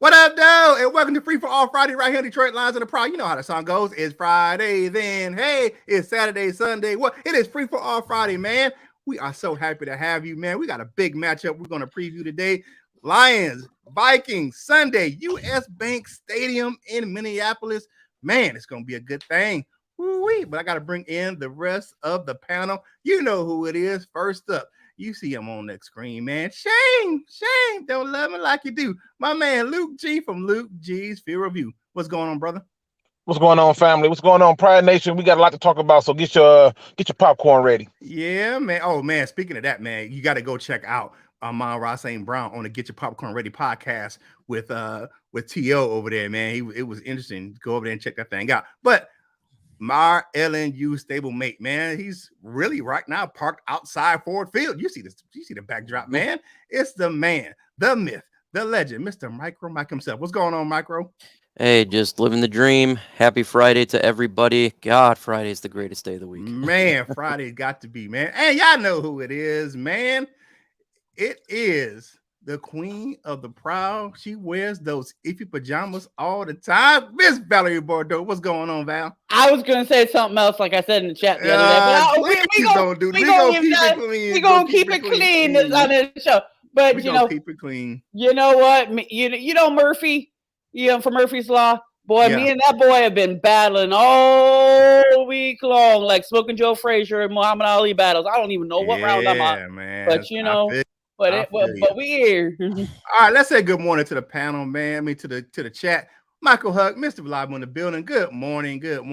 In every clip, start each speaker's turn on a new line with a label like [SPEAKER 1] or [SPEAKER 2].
[SPEAKER 1] What up, though? And welcome to Free for All Friday right here in Detroit Lions of the Pride. You know how the song goes. It's Friday, then hey, it's Saturday, Sunday. What? It is Free for All Friday, man. We are so happy to have you, man. We got a big matchup we're going to preview today. Lions, Vikings, Sunday, US Bank Stadium in Minneapolis. Man, it's going to be a good thing. Woo-wee. But I got to bring in the rest of the panel. You know who it is. First up, you see him on that screen, man. Shame, don't love me like you do. My man Luke G from Luke G's Field Review. What's going on, brother?
[SPEAKER 2] What's going on, family? What's going on, Pride Nation? We got a lot to talk about, so get your popcorn ready.
[SPEAKER 1] Yeah, man. Oh, man. Speaking of that, man, you got to go check out Amon Ross St. Brown on the Get Your Popcorn Ready podcast with T.O. over there, man. It was interesting. Go over there and check that thing out. But my LNU stablemate, man, he's really right now parked outside Ford Field. You see this? You see the backdrop, man? It's the man, the myth, the legend, Mr. Micro Mike himself. What's going on, Micro?
[SPEAKER 3] Hey, just living the dream. Happy Friday to everybody. God, Friday is the greatest day of the week.
[SPEAKER 1] Man, Friday's got to be, man. And y'all know who it is, man. It is the queen of the proud. She wears those iffy pajamas all the time. Miss Valerie Bordeaux. What's going on, Val?
[SPEAKER 4] I was going to say something else, like I said in the chat the other day. But we're going to keep it clean on this show. But,
[SPEAKER 1] keep it clean.
[SPEAKER 4] You know what? You know Murphy, for Murphy's Law. Boy, me and that boy have been battling all week long, like Smoking Joe Frazier and Muhammad Ali battles. I don't even know what round I'm on.
[SPEAKER 1] Man.
[SPEAKER 4] But we here.
[SPEAKER 1] All right, let's say good morning to the panel, man. I mean, to the chat. Michael Huck, Mr. Live in the building. Good morning. TGIF,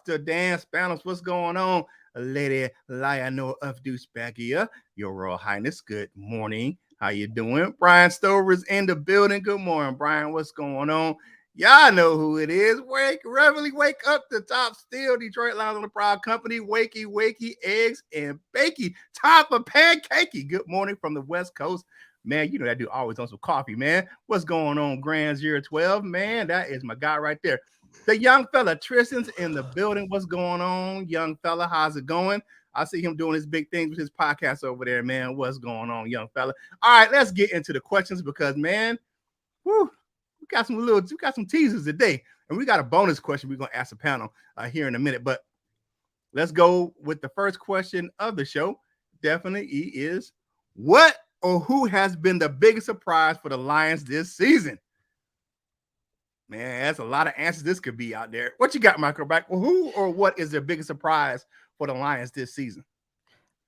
[SPEAKER 1] the Dan Spanos. What's going on? Lady Lionel of Deucebagia, Your Royal Highness. Good morning. How you doing? Brian Stover's in the building. Good morning, Brian. What's going on? Y'all know who it is. Reverently wake up to top Steele, Detroit Lions on the Proud Company. Wakey, eggs and bakey. Top of pancakey. Good morning from the West Coast. Man, you know that dude always on some coffee, man. What's going on, Grand 012? Man, that is my guy right there. The young fella, Tristan's in the building. What's going on, young fella? How's it going? I see him doing his big things with his podcast over there, man. What's going on, young fella? All right, let's get into the questions because, man, we got some teasers today, and we got a bonus question we're gonna ask the panel here in a minute. But let's go with the first question of the show. Definitely is what or who has been the biggest surprise for the Lions this season? Man, that's a lot of answers this could be out there. What you got, Michael? Back? Well, who or what is the biggest surprise for the Lions this season?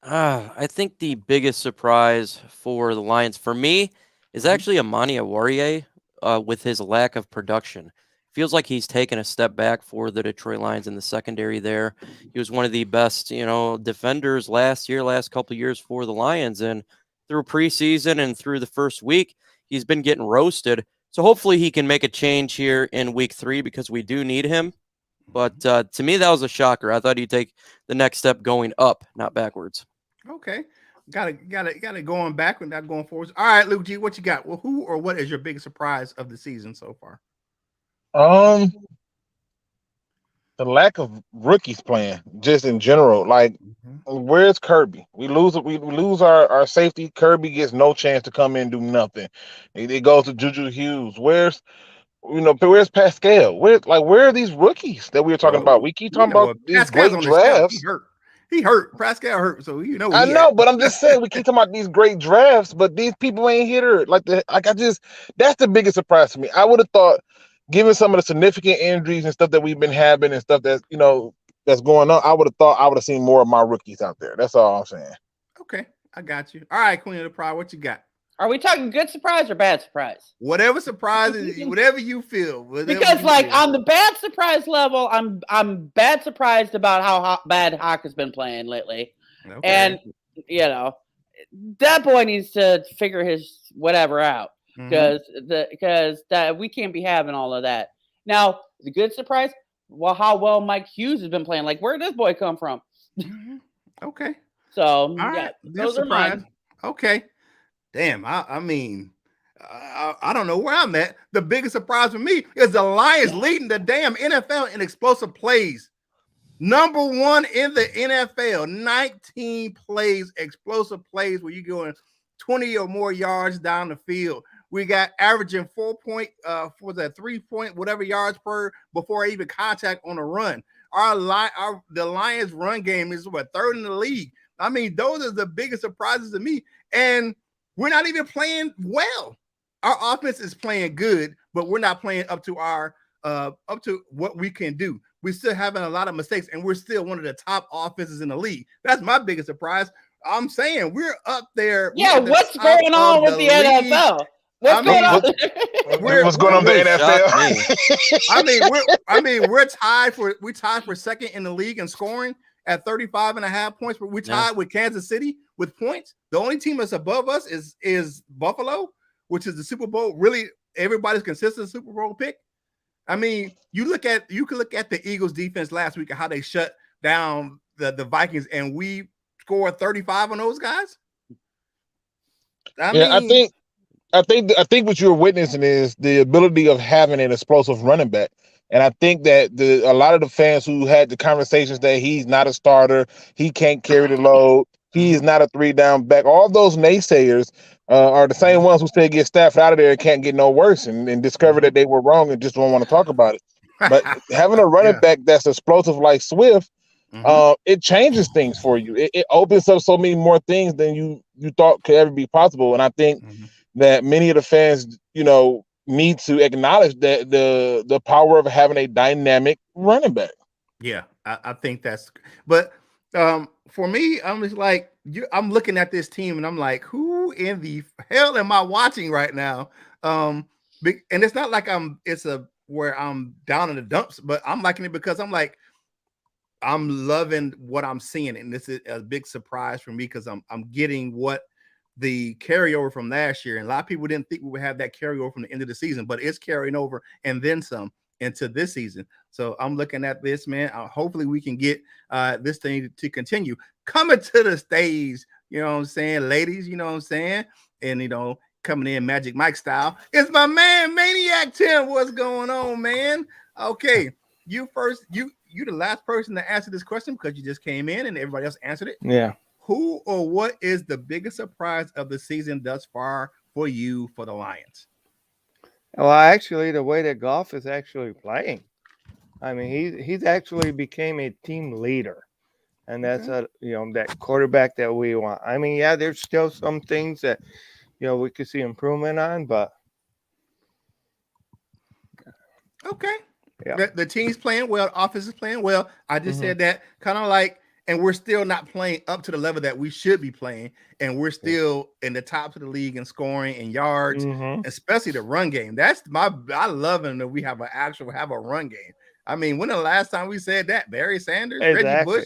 [SPEAKER 3] I think the biggest surprise for the Lions for me is actually Amani Oruwariye with his lack of production. Feels like he's taken a step back for the Detroit Lions in the secondary there. He was one of the best, defenders last couple of years for the Lions. And through preseason and through the first week, he's been getting roasted. So hopefully he can make a change here in week 3 because we do need him. But to me, that was a shocker. I thought he'd take the next step going up, not backwards.
[SPEAKER 1] Okay. Got it going backward, not going forwards. All right, Luke G, what you got? Well, who or what is your biggest surprise of the season so far?
[SPEAKER 2] The lack of rookies playing, just in general. Like, where's Kirby? We lose our safety. Kirby gets no chance to come in and do nothing. It goes to Juju Hughes. Where's Pascal? Where are these rookies that we were talking about? We keep talking about these great drafts.
[SPEAKER 1] He hurt. Pascal hurt. So
[SPEAKER 2] I know, but I'm just saying we keep talking about these great drafts, but these people ain't hit her. That's the biggest surprise to me. I would have thought, given some of the significant injuries and stuff that we've been having and stuff that's that's going on, I would have thought I would have seen more of my rookies out there. That's all I'm saying.
[SPEAKER 1] Okay, I got you. All right, Queen of the Pride, what you got?
[SPEAKER 4] Are we talking good surprise or bad surprise?
[SPEAKER 1] Whatever surprises, whatever you feel.
[SPEAKER 4] Because on the bad surprise level, I'm bad surprised about how bad Hawk has been playing lately. Okay. And that boy needs to figure his whatever out because we can't be having all of that. Now, the good surprise, how well Mike Hughes has been playing. Like, where did this boy come from?
[SPEAKER 1] Okay.
[SPEAKER 4] So
[SPEAKER 1] all right. Those are mine. Okay. Damn, I mean, I don't know where I'm at. The biggest surprise for me is the Lions leading the damn NFL in explosive plays. Number 1 in the NFL, 19 plays, explosive plays where you're going 20 or more yards down the field. We got averaging 4 point, for that 3 point, whatever yards per before even contact on a run. The Lions run game is what, third in the league. I mean, those are the biggest surprises to me. And we're not even playing well. Our offense is playing good, but we're not playing up to what we can do. We're still having a lot of mistakes, and we're still one of the top offenses in the league. That's my biggest surprise. I'm saying we're up there.
[SPEAKER 4] Yeah, what's going on with the NFL? What's going on?
[SPEAKER 2] What's going on with the
[SPEAKER 1] NFL? We're tied for second in the league in scoring at 35.5 points. But we're tied with Kansas City with points. The only team that's above us is Buffalo, which is the Super Bowl. Really, everybody's consistent Super Bowl pick. I mean, you can look at the Eagles defense last week and how they shut down the Vikings, and we scored 35 on those guys.
[SPEAKER 2] I think what you're witnessing is the ability of having an explosive running back. And I think that a lot of the fans who had the conversations that he's not a starter, he can't carry the load, he's not a 3-down back, all those naysayers are the same ones who say get Stafford out of there and can't get no worse and discover that they were wrong and just don't want to talk about it. But having a running back that's explosive like Swift, it changes things for you. It opens up so many more things than you thought could ever be possible. And I think that many of the fans, need to acknowledge that the power of having a dynamic running back.
[SPEAKER 1] Yeah, I think that's. But for me, I'm just like I'm looking at this team and I'm like, who in the hell am I watching right now? And it's not like where I'm down in the dumps, but I'm liking it because I'm like, I'm loving what I'm seeing, and this is a big surprise for me because I'm getting what the carryover from last year. And a lot of people didn't think we would have that carryover from the end of the season, but it's carrying over and then some into this season. So I'm looking at this, man. Hopefully we can get this thing to continue coming to the stage. You know what I'm saying, ladies? You know what I'm saying? And coming in Magic Mike style. It's my man Maniac Tim. What's going on, man? Okay, you first. You the last person to answer this question because you just came in and everybody else answered it.
[SPEAKER 5] Yeah.
[SPEAKER 1] Who or what is the biggest surprise of the season thus far for you for the Lions?
[SPEAKER 5] Well, actually, the way that Goff is actually playing. I mean, he's actually became a team leader, and that's that quarterback that we want. I mean, yeah, there's still some things that we could see improvement on, but
[SPEAKER 1] okay,
[SPEAKER 5] yeah,
[SPEAKER 1] the team's playing well, the offense is playing well. I just said that kind of like. And we're still not playing up to the level that we should be playing. And we're still in the top of the league in scoring and yards, especially the run game. I love it that we have a run game. I mean, when the last time we said that? Barry Sanders,
[SPEAKER 5] exactly.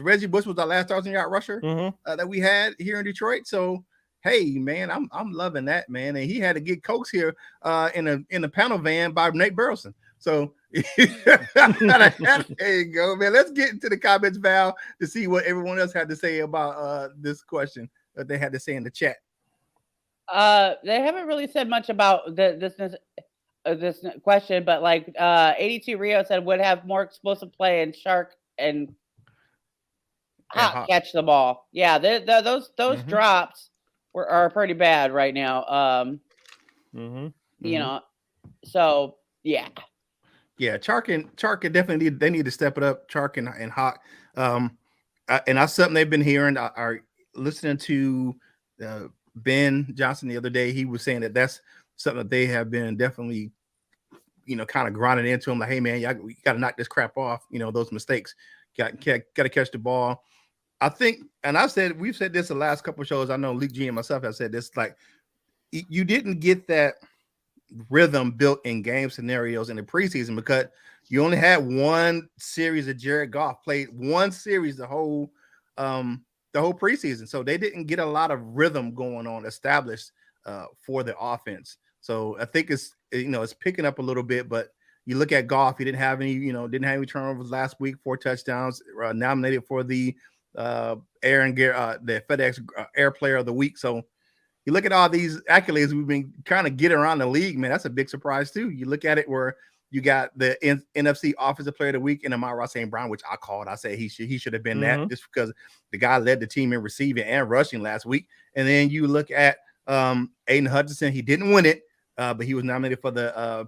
[SPEAKER 1] Reggie Bush was our last 1,000-yard rusher that we had here in Detroit. So, hey, man, I'm loving that, man. And he had to get coaxed here in a panel van by Nate Burleson. So there you go, man. Let's get into the comments, Val, to see what everyone else had to say about this question that they had to say in the chat.
[SPEAKER 4] They haven't really said much about this question, but like 82 Rio said, would have more explosive play and Shark and Hot catch the ball. Yeah, those drops are pretty bad right now. So yeah.
[SPEAKER 1] Yeah, Chark definitely they need to step it up. Chark and Hawk, and that's something they've been hearing. Are listening to Ben Johnson the other day. He was saying that's something that they have been definitely, kind of grinding into him. Like, hey man, you got to knock this crap off. Those mistakes. Got to catch the ball. I think, and we've said this the last couple of shows. I know Leak G and myself have said this. Like, you didn't get that rhythm built in game scenarios in the preseason because you only had one series of Jared Goff played one series the whole preseason, so they didn't get a lot of rhythm going on established for the offense. So I think it's picking up a little bit, but you look at Goff, he didn't have any turnovers last week, 4 touchdowns, nominated for the the FedEx Air Player of the Week. So you look at all these accolades we've been kind of getting around the league, man. That's a big surprise too. You look at it where you got the NFC Offensive Player of the Week in Amon-Ra St. Brown, which I called. I said he should have been that just because the guy led the team in receiving and rushing last week. And then you look at Aiden Hutchinson, he didn't win it, but he was nominated for the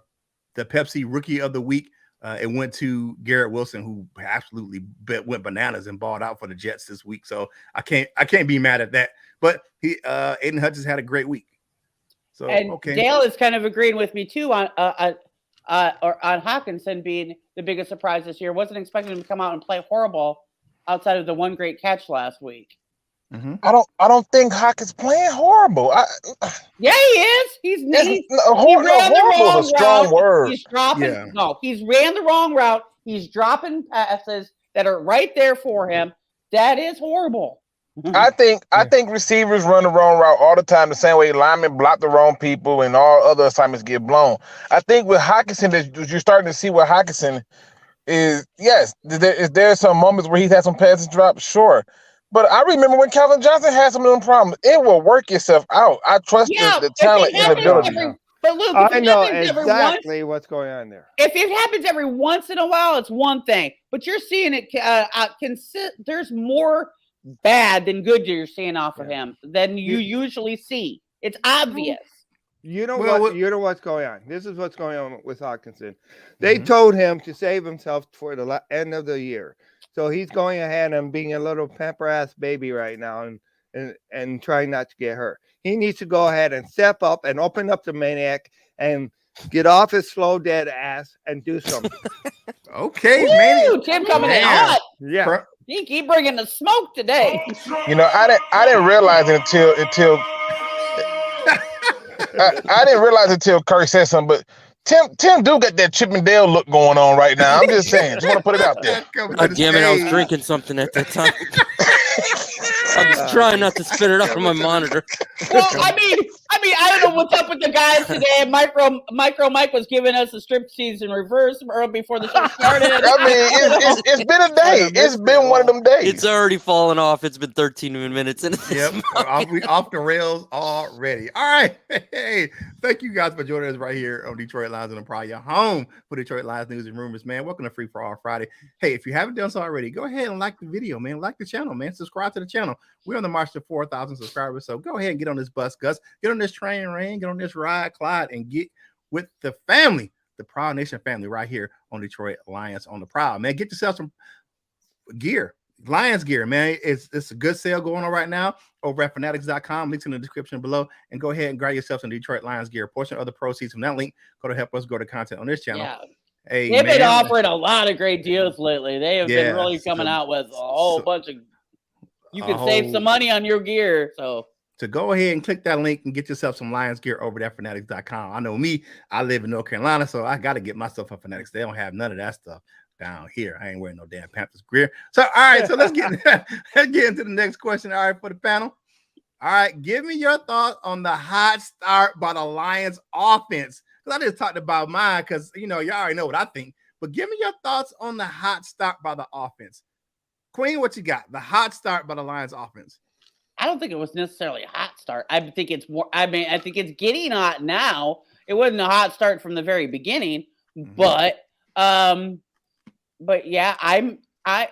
[SPEAKER 1] Pepsi Rookie of the Week. It went to Garrett Wilson, who absolutely went bananas and balled out for the Jets this week. So I can't be mad at that. But Aiden Hutchinson had a great week. So
[SPEAKER 4] Dale is kind of agreeing with me too on Hawkinson being the biggest surprise this year. Wasn't expecting him to come out and play horrible outside of the one great catch last week.
[SPEAKER 1] Mm-hmm.
[SPEAKER 2] I don't think Hawkins playing horrible.
[SPEAKER 4] Yeah, he is. He ran
[SPEAKER 2] horrible
[SPEAKER 4] the wrong
[SPEAKER 2] is a strong
[SPEAKER 4] route.
[SPEAKER 2] word.
[SPEAKER 4] He's dropping. No, he's ran the wrong route. He's dropping passes that are right there for him. That is horrible.
[SPEAKER 2] I think receivers run the wrong route all the time, the same way linemen block the wrong people and all other assignments get blown. I think with Hawkinson, you're starting to see what Hawkinson is. Yes, there some moments where he's had some passes drop, sure. But I remember when Calvin Johnson had some of them problems. It will work itself out. I trust the talent and ability.
[SPEAKER 4] But Luke,
[SPEAKER 5] I know exactly what's going on there.
[SPEAKER 4] If it happens every once in a while, it's one thing. But you're seeing it. There's more bad than good you're seeing off of him than you usually see. It's obvious.
[SPEAKER 5] You know what's going on. This is what's going on with Hawkinson. They told him to save himself for the end of the year. So he's going ahead and being a little pamper ass baby right now and trying not to get hurt. He needs to go ahead and step up and open up the maniac and get off his slow dead ass and do something.
[SPEAKER 1] Okay,
[SPEAKER 4] man. Tim coming in hot.
[SPEAKER 5] Yeah.
[SPEAKER 4] He keep bringing the smoke today.
[SPEAKER 2] You know, I didn't realize it until I didn't realize it until Curt said something, but Tim do got that Chip and Dale look going on right now. I'm just saying. Just want to put it out there.
[SPEAKER 3] Damn it, I was drinking something at that time. I was trying not to spit it up on my monitor.
[SPEAKER 4] Well, I mean, I don't know what's up with the guys today. Micro Mike was giving us a striptease in reverse before the show started.
[SPEAKER 2] I mean, it's been a day. It's been one of them days.
[SPEAKER 3] It's already fallen off. It's been 13 minutes.
[SPEAKER 1] Yep, we off the rails already. All right. Hey, thank you guys for joining us right here on Detroit Lions and the Pride, your home for Detroit Lions news and rumors, man. Welcome to Free for All Friday. Hey, if you haven't done so already, go ahead and like the video, man. Like the channel, man. Subscribe to the channel. We're on the march to 4,000 subscribers, so go ahead and get on this bus, Gus. Get on this train, Rain. Get on this ride, Clyde, and get with the family, the Proud Nation family, right here on Detroit Lions on the Proud, man. Get yourself some gear, Lions gear, man. It's a good sale going on right now over at Fanatics.com. Links in the description below, and go ahead and grab yourself some Detroit Lions gear. A portion of the proceeds from that link go to help us grow the content on this channel.
[SPEAKER 4] Yeah.
[SPEAKER 1] Hey,
[SPEAKER 4] they've been offering a lot of great deals lately. They have been really coming out with a whole bunch of. You can save some money on your gear. So
[SPEAKER 1] go ahead and click that link and get yourself some Lions gear over at Fanatics.com. I know me, I live in North Carolina, so I got to get myself a Fanatics. They don't have none of that stuff down here. I ain't wearing no damn Panthers gear. So, all right, so let's get into the next question. All right, for the panel. All right, give me your thoughts on the hot start by the Lions offense. Because I just talked about mine because, y'all already know what I think. But give me your thoughts on the hot start by the offense. Queen, what you got? The hot start by the Lions offense.
[SPEAKER 4] I don't think it was necessarily a hot start. I think it's more. I think it's getting hot now. It wasn't a hot start from the very beginning, but yeah,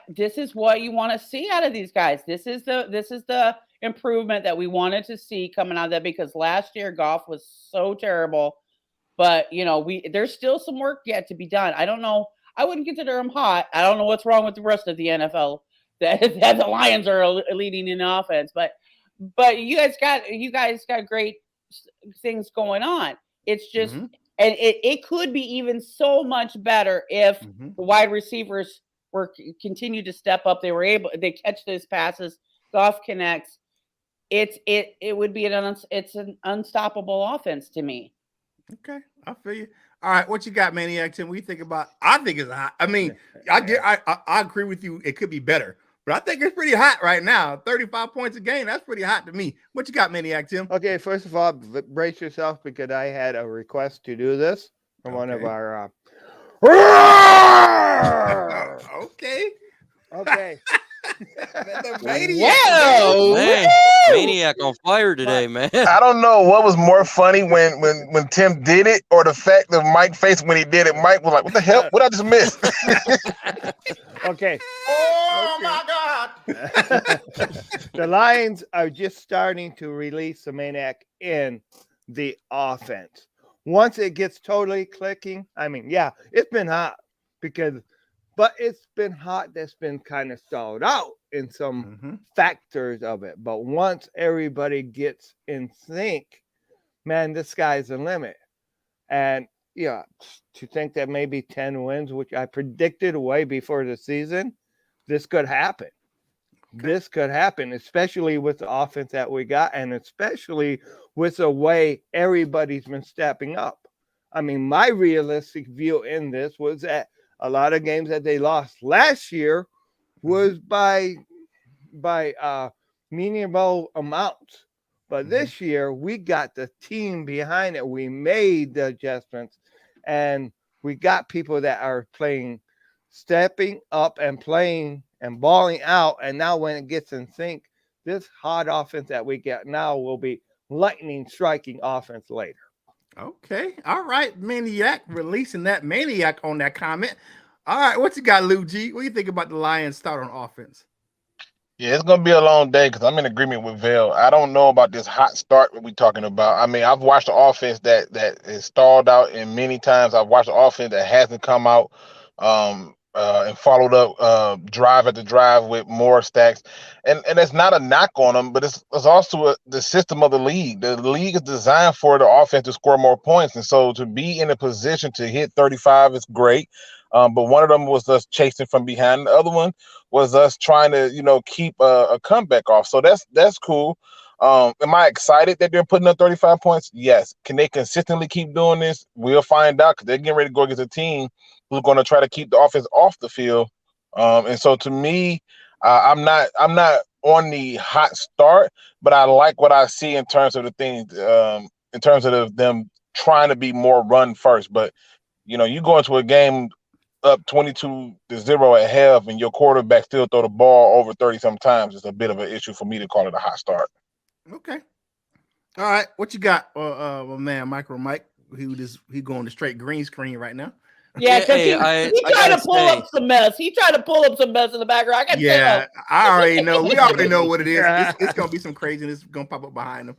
[SPEAKER 4] this is what you want to see out of these guys. This is the improvement that we wanted to see coming out of that, because last year Goff was so terrible. But there's still some work yet to be done. I don't know. I wouldn't consider him hot. I don't know what's wrong with the rest of the NFL that the Lions are leading in offense, but you guys got great things going on. It's just, and it could be even so much better if the wide receivers continue to step up. They catch those passes. Goff connects. It would be an unstoppable offense to me.
[SPEAKER 1] Okay, I feel you. All right, what you got, Maniac Tim? What you think about? I think it's hot. I mean, I agree with you. It could be better, but I think it's pretty hot right now. 35 points a game. That's pretty hot to me. What you got, Maniac Tim?
[SPEAKER 5] Okay, first of all, brace yourself because I had a request to do this from one of our.
[SPEAKER 1] Okay.
[SPEAKER 4] Whoa,
[SPEAKER 3] Man, Maniac on fire today, man.
[SPEAKER 2] I don't know what was more funny when Tim did it or the fact that Mike faced when he did it. Mike was like, "What the hell? What I just missed?"
[SPEAKER 5] Okay.
[SPEAKER 1] Oh my God.
[SPEAKER 5] The Lions are just starting to release the Maniac in the offense. Once it gets totally clicking, I mean, yeah, it's been hot but it's been hot that's been kind of stalled out in some factors of it. But once everybody gets in sync, man, the sky's the limit. And yeah, to think that maybe 10 wins, which I predicted way before the season, this could happen. Okay. This could happen, especially with the offense that we got, and especially with the way everybody's been stepping up. I mean, my realistic view in this was that a lot of games that they lost last year was by meaningful amounts. But this year, we got the team behind it. We made the adjustments, and we got people that are stepping up and playing and balling out. And now when it gets in sync, this hot offense that we get now will be lightning striking offense later.
[SPEAKER 1] Okay. All right. Maniac releasing that Maniac on that comment. All right. What you got, Lou G? What do you think about the Lions start on offense?
[SPEAKER 2] Yeah, it's gonna be a long day because I'm in agreement with Vail. I don't know about this hot start that we're talking about. I mean, I've watched the offense that is stalled out, and many times I've watched the offense that hasn't come out and followed up drive after drive with more stacks. And it's not a knock on them, but it's also the system of the league. The league is designed for the offense to score more points, and so to be in a position to hit 35 is great. But one of them was us chasing from behind. The other one was us trying to, keep a comeback off. So that's cool. Am I excited that they're putting up 35 points? Yes. Can they consistently keep doing this? We'll find out because they're getting ready to go against a team who's going to try to keep the offense off the field. And so to me, I'm not on the hot start, but I like what I see in terms of the things, in terms of them trying to be more run first. But, you go into a game up 22-0 at half and your quarterback still throw the ball over 30 sometimes, it's a bit of an issue for me to call it a hot start.
[SPEAKER 1] Okay. All right. What you got, my man, Micro Mike? He going to straight green screen right now.
[SPEAKER 4] Yeah, because he tried to pull up some mess. He tried to pull up some mess in the background.
[SPEAKER 1] I already know. We already know what it is. It's going to be some craziness going to pop up behind him.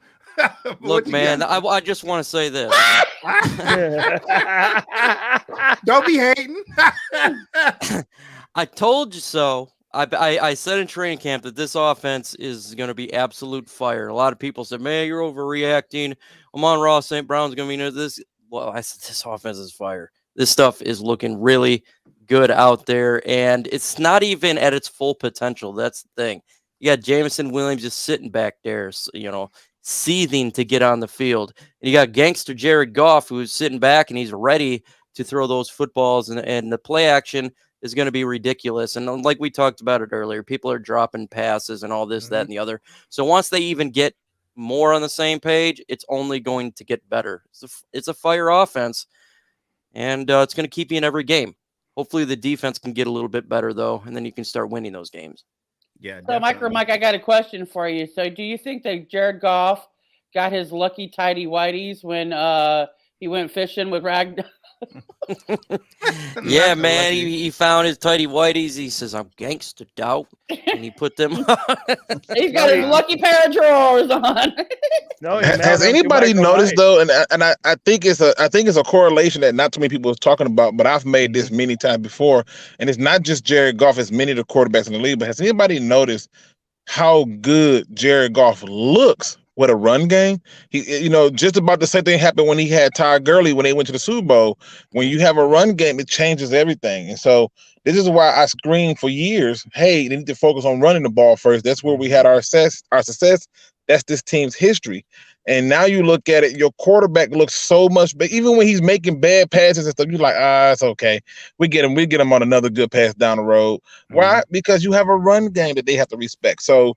[SPEAKER 3] Look, man, I just want to say this.
[SPEAKER 1] Don't be hating.
[SPEAKER 3] I told you so. I said in training camp that this offense is going to be absolute fire. A lot of people said, man, you're overreacting. Amon-Ra St. Brown's going to be this. Well, I said this offense is fire. This stuff is looking really good out there, and it's not even at its full potential. That's the thing. You got Jameson Williams just sitting back there, seething to get on the field. And you got gangster Jared Goff, who's sitting back, and he's ready to throw those footballs, and the play action is going to be ridiculous. And like we talked about it earlier, people are dropping passes and all this, that, and the other. So once they even get more on the same page, it's only going to get better. It's a fire offense, and it's going to keep you in every game. Hopefully the defense can get a little bit better, though, and then you can start winning those games.
[SPEAKER 1] Yeah.
[SPEAKER 4] So, Mike, I got a question for you. So do you think that Jared Goff got his lucky tidy whities when he went fishing with Rag?
[SPEAKER 3] Yeah, man, he found his tidy whities. He says, I'm gangster, dog. And he put them on.
[SPEAKER 4] He's got his lucky pair of drawers on.
[SPEAKER 5] No,
[SPEAKER 2] has anybody noticed though? And I think it's a correlation that not too many people are talking about, but I've made this many times before. And it's not just Jared Goff, it's many of the quarterbacks in the league. But has anybody noticed how good Jared Goff looks with a run game? He, just about the same thing happened when he had Todd Gurley when they went to the Super Bowl. When you have a run game, it changes everything. And so this is why I screamed for years, hey, they need to focus on running the ball first. That's where we had our success. That's this team's history. And now you look at it, your quarterback looks so much, but even when he's making bad passes and stuff, you're like, it's okay. We get him on another good pass down the road. Why? Because you have a run game that they have to respect. So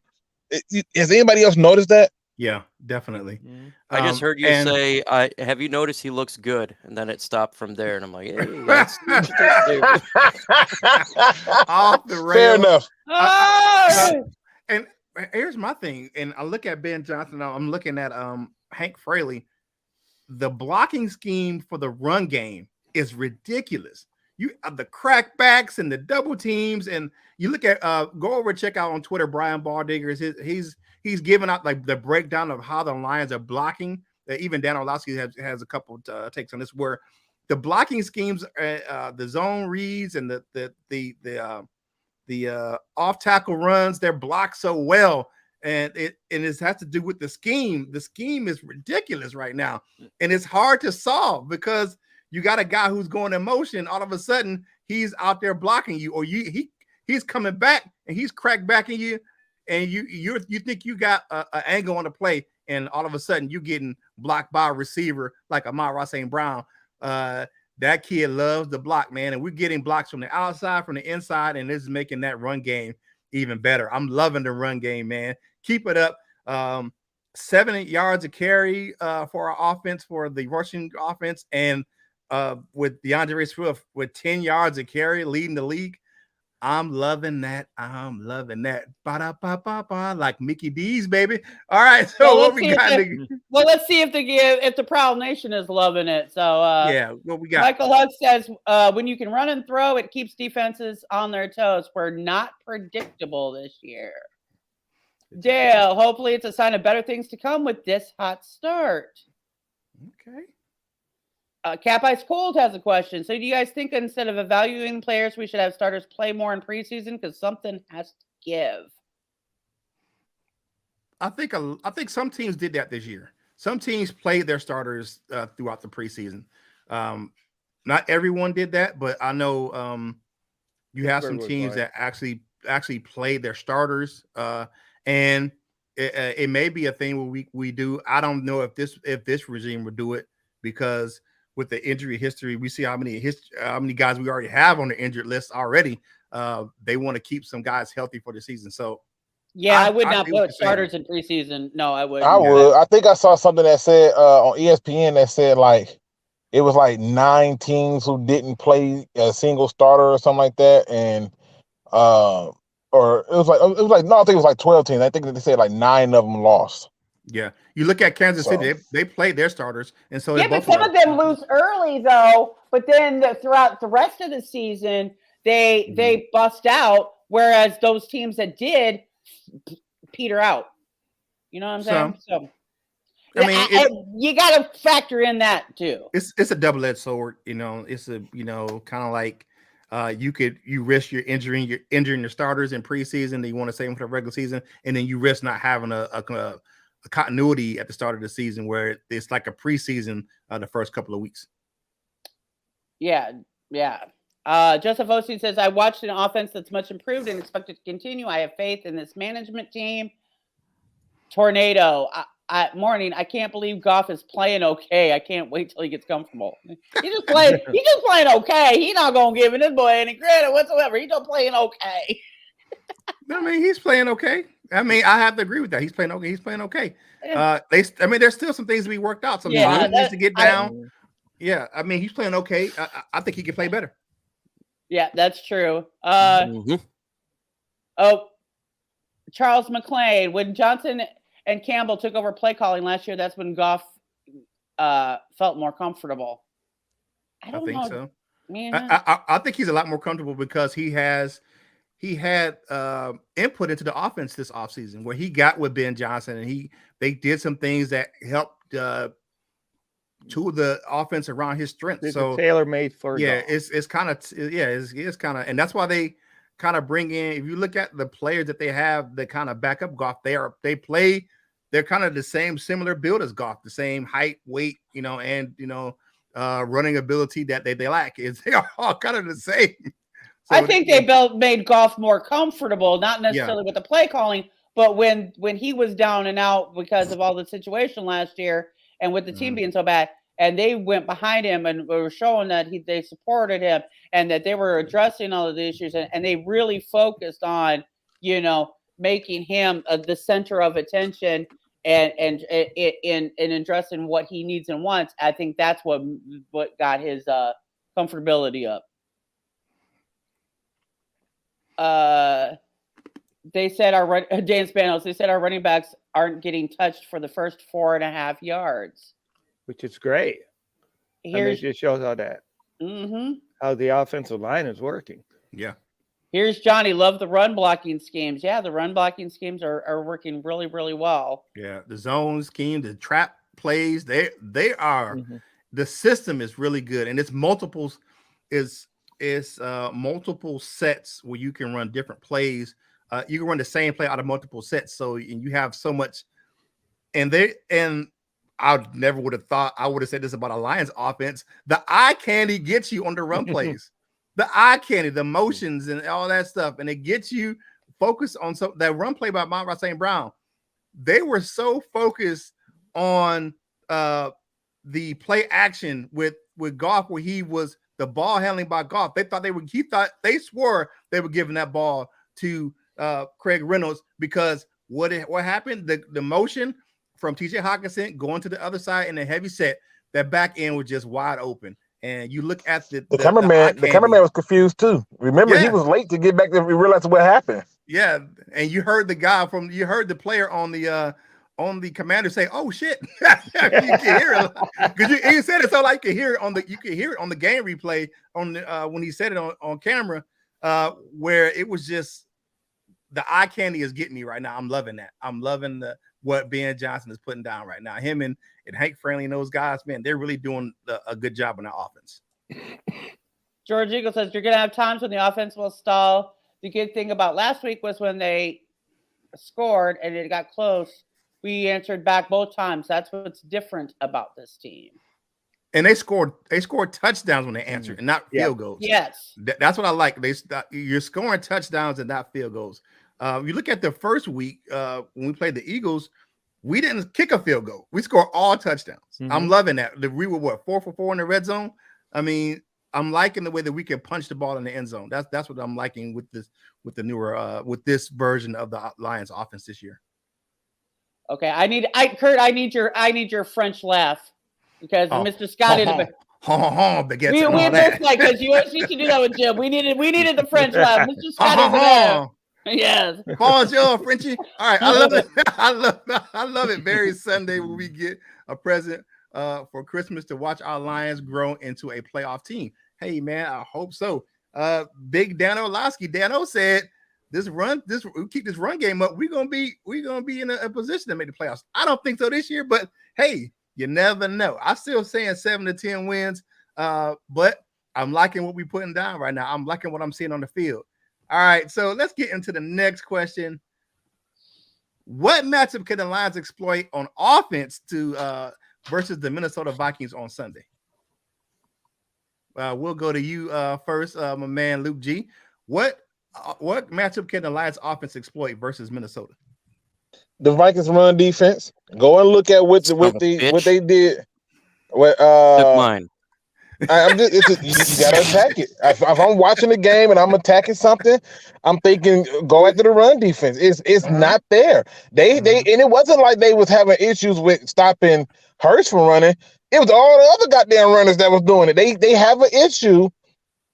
[SPEAKER 2] has anybody else noticed that?
[SPEAKER 1] Yeah, definitely.
[SPEAKER 3] I just heard you say, have you noticed he looks good? And then it stopped from there. And I'm like, hey, that's interesting.
[SPEAKER 1] Off the rails.
[SPEAKER 2] Fair enough.
[SPEAKER 1] And here's my thing. And I look at Ben Johnson. I'm looking at Hank Fraley. The blocking scheme for the run game is ridiculous. You the crackbacks and the double teams, and you look at go over and check out on Twitter Brian Baldiggers. He's giving out like the breakdown of how the Lions are blocking. Even Dan Orlowski has a couple takes on this, where the blocking schemes, the zone reads, and the off tackle runs, they're blocked so well, and it has to do with the scheme. The scheme is ridiculous right now, and it's hard to solve because you got a guy who's going in motion. All of a sudden, he's out there blocking you, or he's coming back and he's crack backing you, and you think you got an angle on the play, and all of a sudden you're getting blocked by a receiver like Amon-Ra St. Brown. That kid loves the block, man, and we're getting blocks from the outside, from the inside, and this is making that run game even better. I'm loving the run game, man. Keep it up. 7 yards a carry for our offense, for the rushing offense, and with DeAndre Swift with 10 yards a carry leading the league. I'm loving that. I'm loving that. Ba-da-ba-ba-ba, like Mickey D's, baby. All right. So what we got?
[SPEAKER 4] Let's see if the Prowl Nation is loving it. So
[SPEAKER 1] yeah, what we got?
[SPEAKER 4] Michael Huck says when you can run and throw, it keeps defenses on their toes. We're not predictable this year. Dale, hopefully it's a sign of better things to come with this hot start.
[SPEAKER 1] Okay.
[SPEAKER 4] Cap Ice Cold has a question. So do you guys think instead of evaluating players, we should have starters play more in preseason because something has to give?
[SPEAKER 1] I think some teams did that this year. Some teams played their starters throughout the preseason. Not everyone did that, but I know you have some teams that actually played their starters, and it may be a thing where we do. I don't know if this regime would do it, because with the injury history, we see how many guys we already have on the injured list already. They want to keep some guys healthy for the season. So
[SPEAKER 4] yeah, I would not put starters in preseason. No, I wouldn't.
[SPEAKER 2] I would. I think I saw something that said on ESPN that said like it was like 9 teams who didn't play a single starter or something like that, and or it was like no, I think it was like 12 teams. I think they said like 9 of them lost.
[SPEAKER 1] Yeah, you look at Kansas City; they played their starters, and so
[SPEAKER 4] yeah, but some of them lose early though. But then throughout the rest of the season, they bust out. Whereas those teams that did peter out. You know what I'm saying? So I mean, you got to factor in that too.
[SPEAKER 1] It's a double-edged sword. You know, it's a kind of like you risk injuring your starters in preseason that you want to save them for the regular season, and then you risk not having a continuity at the start of the season where it's like a preseason the first couple of weeks.
[SPEAKER 4] Yeah. Joseph Osteen says, I watched an offense that's much improved and expect it to continue. I have faith in this management team. Tornado. Morning. I can't believe Goff is playing okay. I can't wait till he gets comfortable. He's just playing okay. He's not gonna give this boy any credit whatsoever. He's just playing okay.
[SPEAKER 1] I mean, he's playing okay. I mean, I have to agree with that. He's playing okay. There's still some things to be worked out. Some needs to get down. Yeah, I mean, he's playing okay. I think he can play better.
[SPEAKER 4] Yeah, that's true. Charles McClain, when Johnson and Campbell took over play calling last year, that's when Goff felt more comfortable. I think know.
[SPEAKER 1] So. I think he's a lot more comfortable because he had input into the offense this offseason where he got with Ben Johnson and they did some things that helped to the offense around his strengths. So
[SPEAKER 5] tailor-made for
[SPEAKER 1] it's kind of, and that's why they kind of bring in. If you look at the players that they have that kind of back up Goff, they're kind of the same similar build as Goff, the same height, weight, and running ability that they lack. They are all kind of the same. So,
[SPEAKER 4] I think they made Goff more comfortable, not necessarily with the play calling, but when he was down and out because of all the situation last year and with the team being so bad, and they went behind him and were showing that they supported him and that they were addressing all of the issues, and they really focused on, making him the center of attention and addressing what he needs and wants. I think that's what got his comfortability up. They said Dan Spanos, they said our running backs aren't getting touched for the first 4.5 yards,
[SPEAKER 5] which is great. It just shows how that how the offensive line is working.
[SPEAKER 1] Yeah.
[SPEAKER 4] Here's Johnny. Love the run blocking schemes. Yeah, the run blocking schemes are working really, really well.
[SPEAKER 1] Yeah, the zone scheme, the trap plays, they are the system is really good, and it's multiples multiple sets where you can run different plays. You can run the same play out of multiple sets, so and you have so much. And I never would have thought I would have said this about a Lions offense. The eye candy gets you on the run plays. The eye candy, the motions, and all that stuff, and it gets you focused on that run play by Amon-Ra St. Brown. They were so focused on the play action with Goff, where he was the ball handling by Goff. They swore they were giving that ball to Craig Reynolds, because what happened? The motion from TJ Hockenson going to the other side in the heavy set, that back end was just wide open. And you look at the cameraman.
[SPEAKER 2] The cameraman was confused too. Remember, he was late to get back there. We realized what happened.
[SPEAKER 1] Yeah, and you heard the player on the commander say, "Oh shit!" You can hear it because he said it so like you can hear it on the game replay on when he said it on camera, where it was just the eye candy is getting me right now. I'm loving that. I'm loving what Ben Johnson is putting down right now. Him and Hank Friendly and those guys, man, they're really doing a good job on their offense.
[SPEAKER 4] George Eagle says you're going to have times when the offense will stall. The good thing about last week was when they scored and it got close, we answered back both times. That's what's different about this team.
[SPEAKER 1] And they scored touchdowns when they answered, and not field goals.
[SPEAKER 4] Yes,
[SPEAKER 1] that's what I like. You're scoring touchdowns and not field goals. You look at the first week when we played the Eagles, we didn't kick a field goal. We scored all touchdowns. I'm loving that. We were 4 for 4 in the red zone. I mean, I'm liking the way that we can punch the ball in the end zone. That's what I'm liking with this version of the Lions offense this year.
[SPEAKER 4] Okay, Curt, I need your French laugh, because Mr. Scott in the we both like, because you should do that with Jim. We needed the French laugh. Mr. Scott in the yes.
[SPEAKER 1] Bonjour, Frenchie. All right, I love it. I love it. Very Sunday when we get a present for Christmas to watch our Lions grow into a playoff team. Hey man, I hope so. Big Dan Orlowski. Dano said, we keep this run game up, we're gonna be in a position to make the playoffs. I don't think so this year, but hey, you never know. I'm still saying 7 to 10 wins, but I'm liking what we're putting down right now. I'm liking what I'm seeing on the field. All right, so let's get into the next question. What matchup can the Lions exploit on offense versus the Minnesota Vikings on Sunday? We'll go to you first, my man Luke G. What matchup can the Lions offense exploit versus Minnesota?
[SPEAKER 2] The Vikings run defense. Go and look at what they did.
[SPEAKER 3] Took mine.
[SPEAKER 2] You gotta attack it. If I'm watching the game and I'm attacking something, I'm thinking go after the run defense. It's not there. They and it wasn't like they was having issues with stopping Hurts from running. It was all the other goddamn runners that was doing it. They have an issue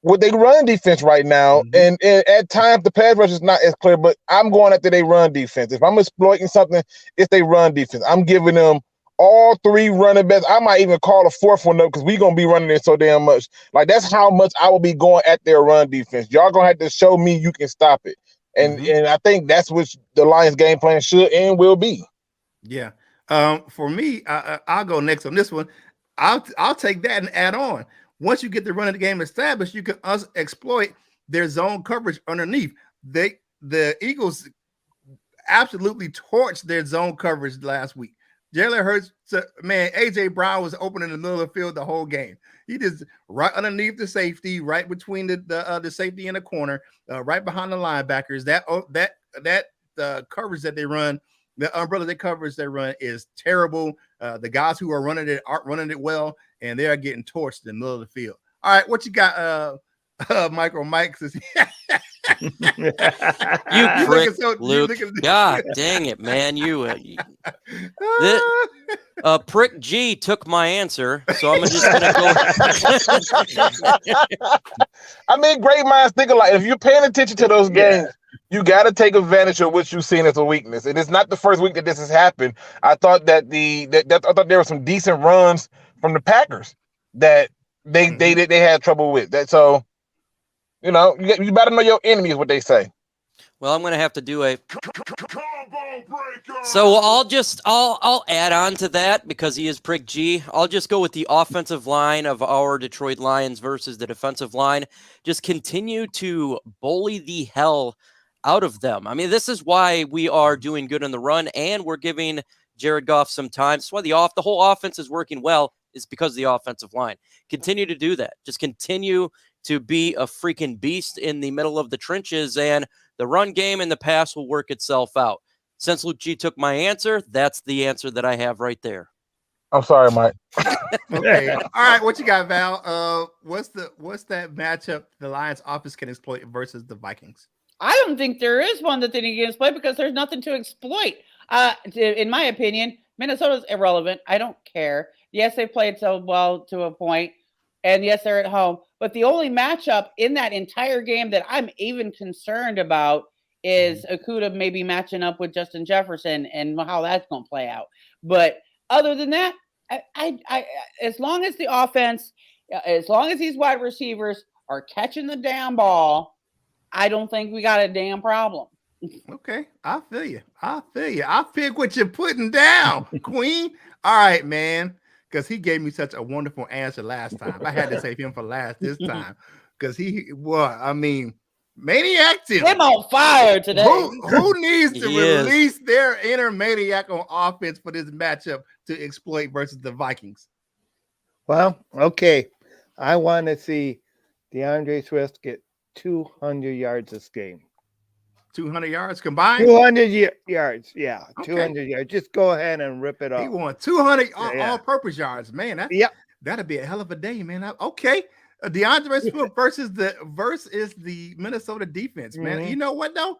[SPEAKER 2] with their run defense right now, and at times the pass rush is not as clear. But I'm going after their run defense. If I'm exploiting something, it's their run defense. I'm giving them all 3 running backs. I might even call a 4th one up because we're going to be running it so damn much. Like, that's how much I will be going at their run defense. Y'all going to have to show me you can stop it. And I think that's what the Lions game plan should and will be.
[SPEAKER 1] Yeah. For me, I'll go next on this one. I'll take that and add on. Once you get the run of the game established, you can exploit their zone coverage underneath. The Eagles absolutely torched their zone coverage last week. Jalen Hurts, man, A.J. Brown was open in the middle of the field the whole game. He just right underneath the safety, right between the safety and the corner, right behind the linebackers. That coverage that they run, the umbrella coverage they run is terrible. The guys who are running it aren't running it well, and they are getting torched in the middle of the field. All right, what you got, Mike says,
[SPEAKER 3] You prick, Luke. God dang it, man. Prick G took my answer, so I'm just going to
[SPEAKER 2] go. I mean, great minds think alike. If you're paying attention to those games, you got to take advantage of what you've seen as a weakness. And it's not the first week that this has happened. I thought that I thought there were some decent runs from the Packers that they had trouble with. That so, you know, you better know your enemy is what they say.
[SPEAKER 3] Well, I'm going to have to do So I'll add on to that because he is Prick G. I'll just go with the offensive line of our Detroit Lions versus the defensive line. Just continue to bully the hell out of them. I mean, this is why we are doing good in the run and we're giving Jared Goff some time. That's why the whole offense is working well, is because of the offensive line. Continue to do that. Just continue to be a freaking beast in the middle of the trenches, and the run game and the pass will work itself out. Since Luke G took my answer, that's the answer that I have right there.
[SPEAKER 2] I'm sorry, Mike.
[SPEAKER 1] Okay. All right. What you got, Val? What's that matchup the Lions offense can exploit versus the Vikings?
[SPEAKER 4] I don't think there is one that they can exploit because there's nothing to exploit. In my opinion, Minnesota's irrelevant. I don't care. Yes, they played so well to a point, and yes, they're at home. But the only matchup in that entire game that I'm even concerned about is Okudah maybe matching up with Justin Jefferson and how that's going to play out. But other than that, I as long as the offense, as long as these wide receivers are catching the damn ball, I don't think we got a damn problem.
[SPEAKER 1] Okay, I feel you. I pick what you're putting down, Queen. All right, man. Because he gave me such a wonderful answer last time. I had to save him for last this time. Because Maniac Tim.
[SPEAKER 4] I'm on fire today.
[SPEAKER 1] Who needs to release their inner maniac on offense for this matchup to exploit versus the Vikings?
[SPEAKER 5] Well, okay. I want to see DeAndre Swift get 200 yards this game.
[SPEAKER 1] 200 yards combined?
[SPEAKER 5] 200 yards, yeah.
[SPEAKER 1] Okay.
[SPEAKER 5] 200 yards. Just go ahead and rip it off.
[SPEAKER 1] He won 200 all-purpose yards, man. That'd be a hell of a day, man. Okay, DeAndre Swift versus the Minnesota defense, man. Mm-hmm. You know what though?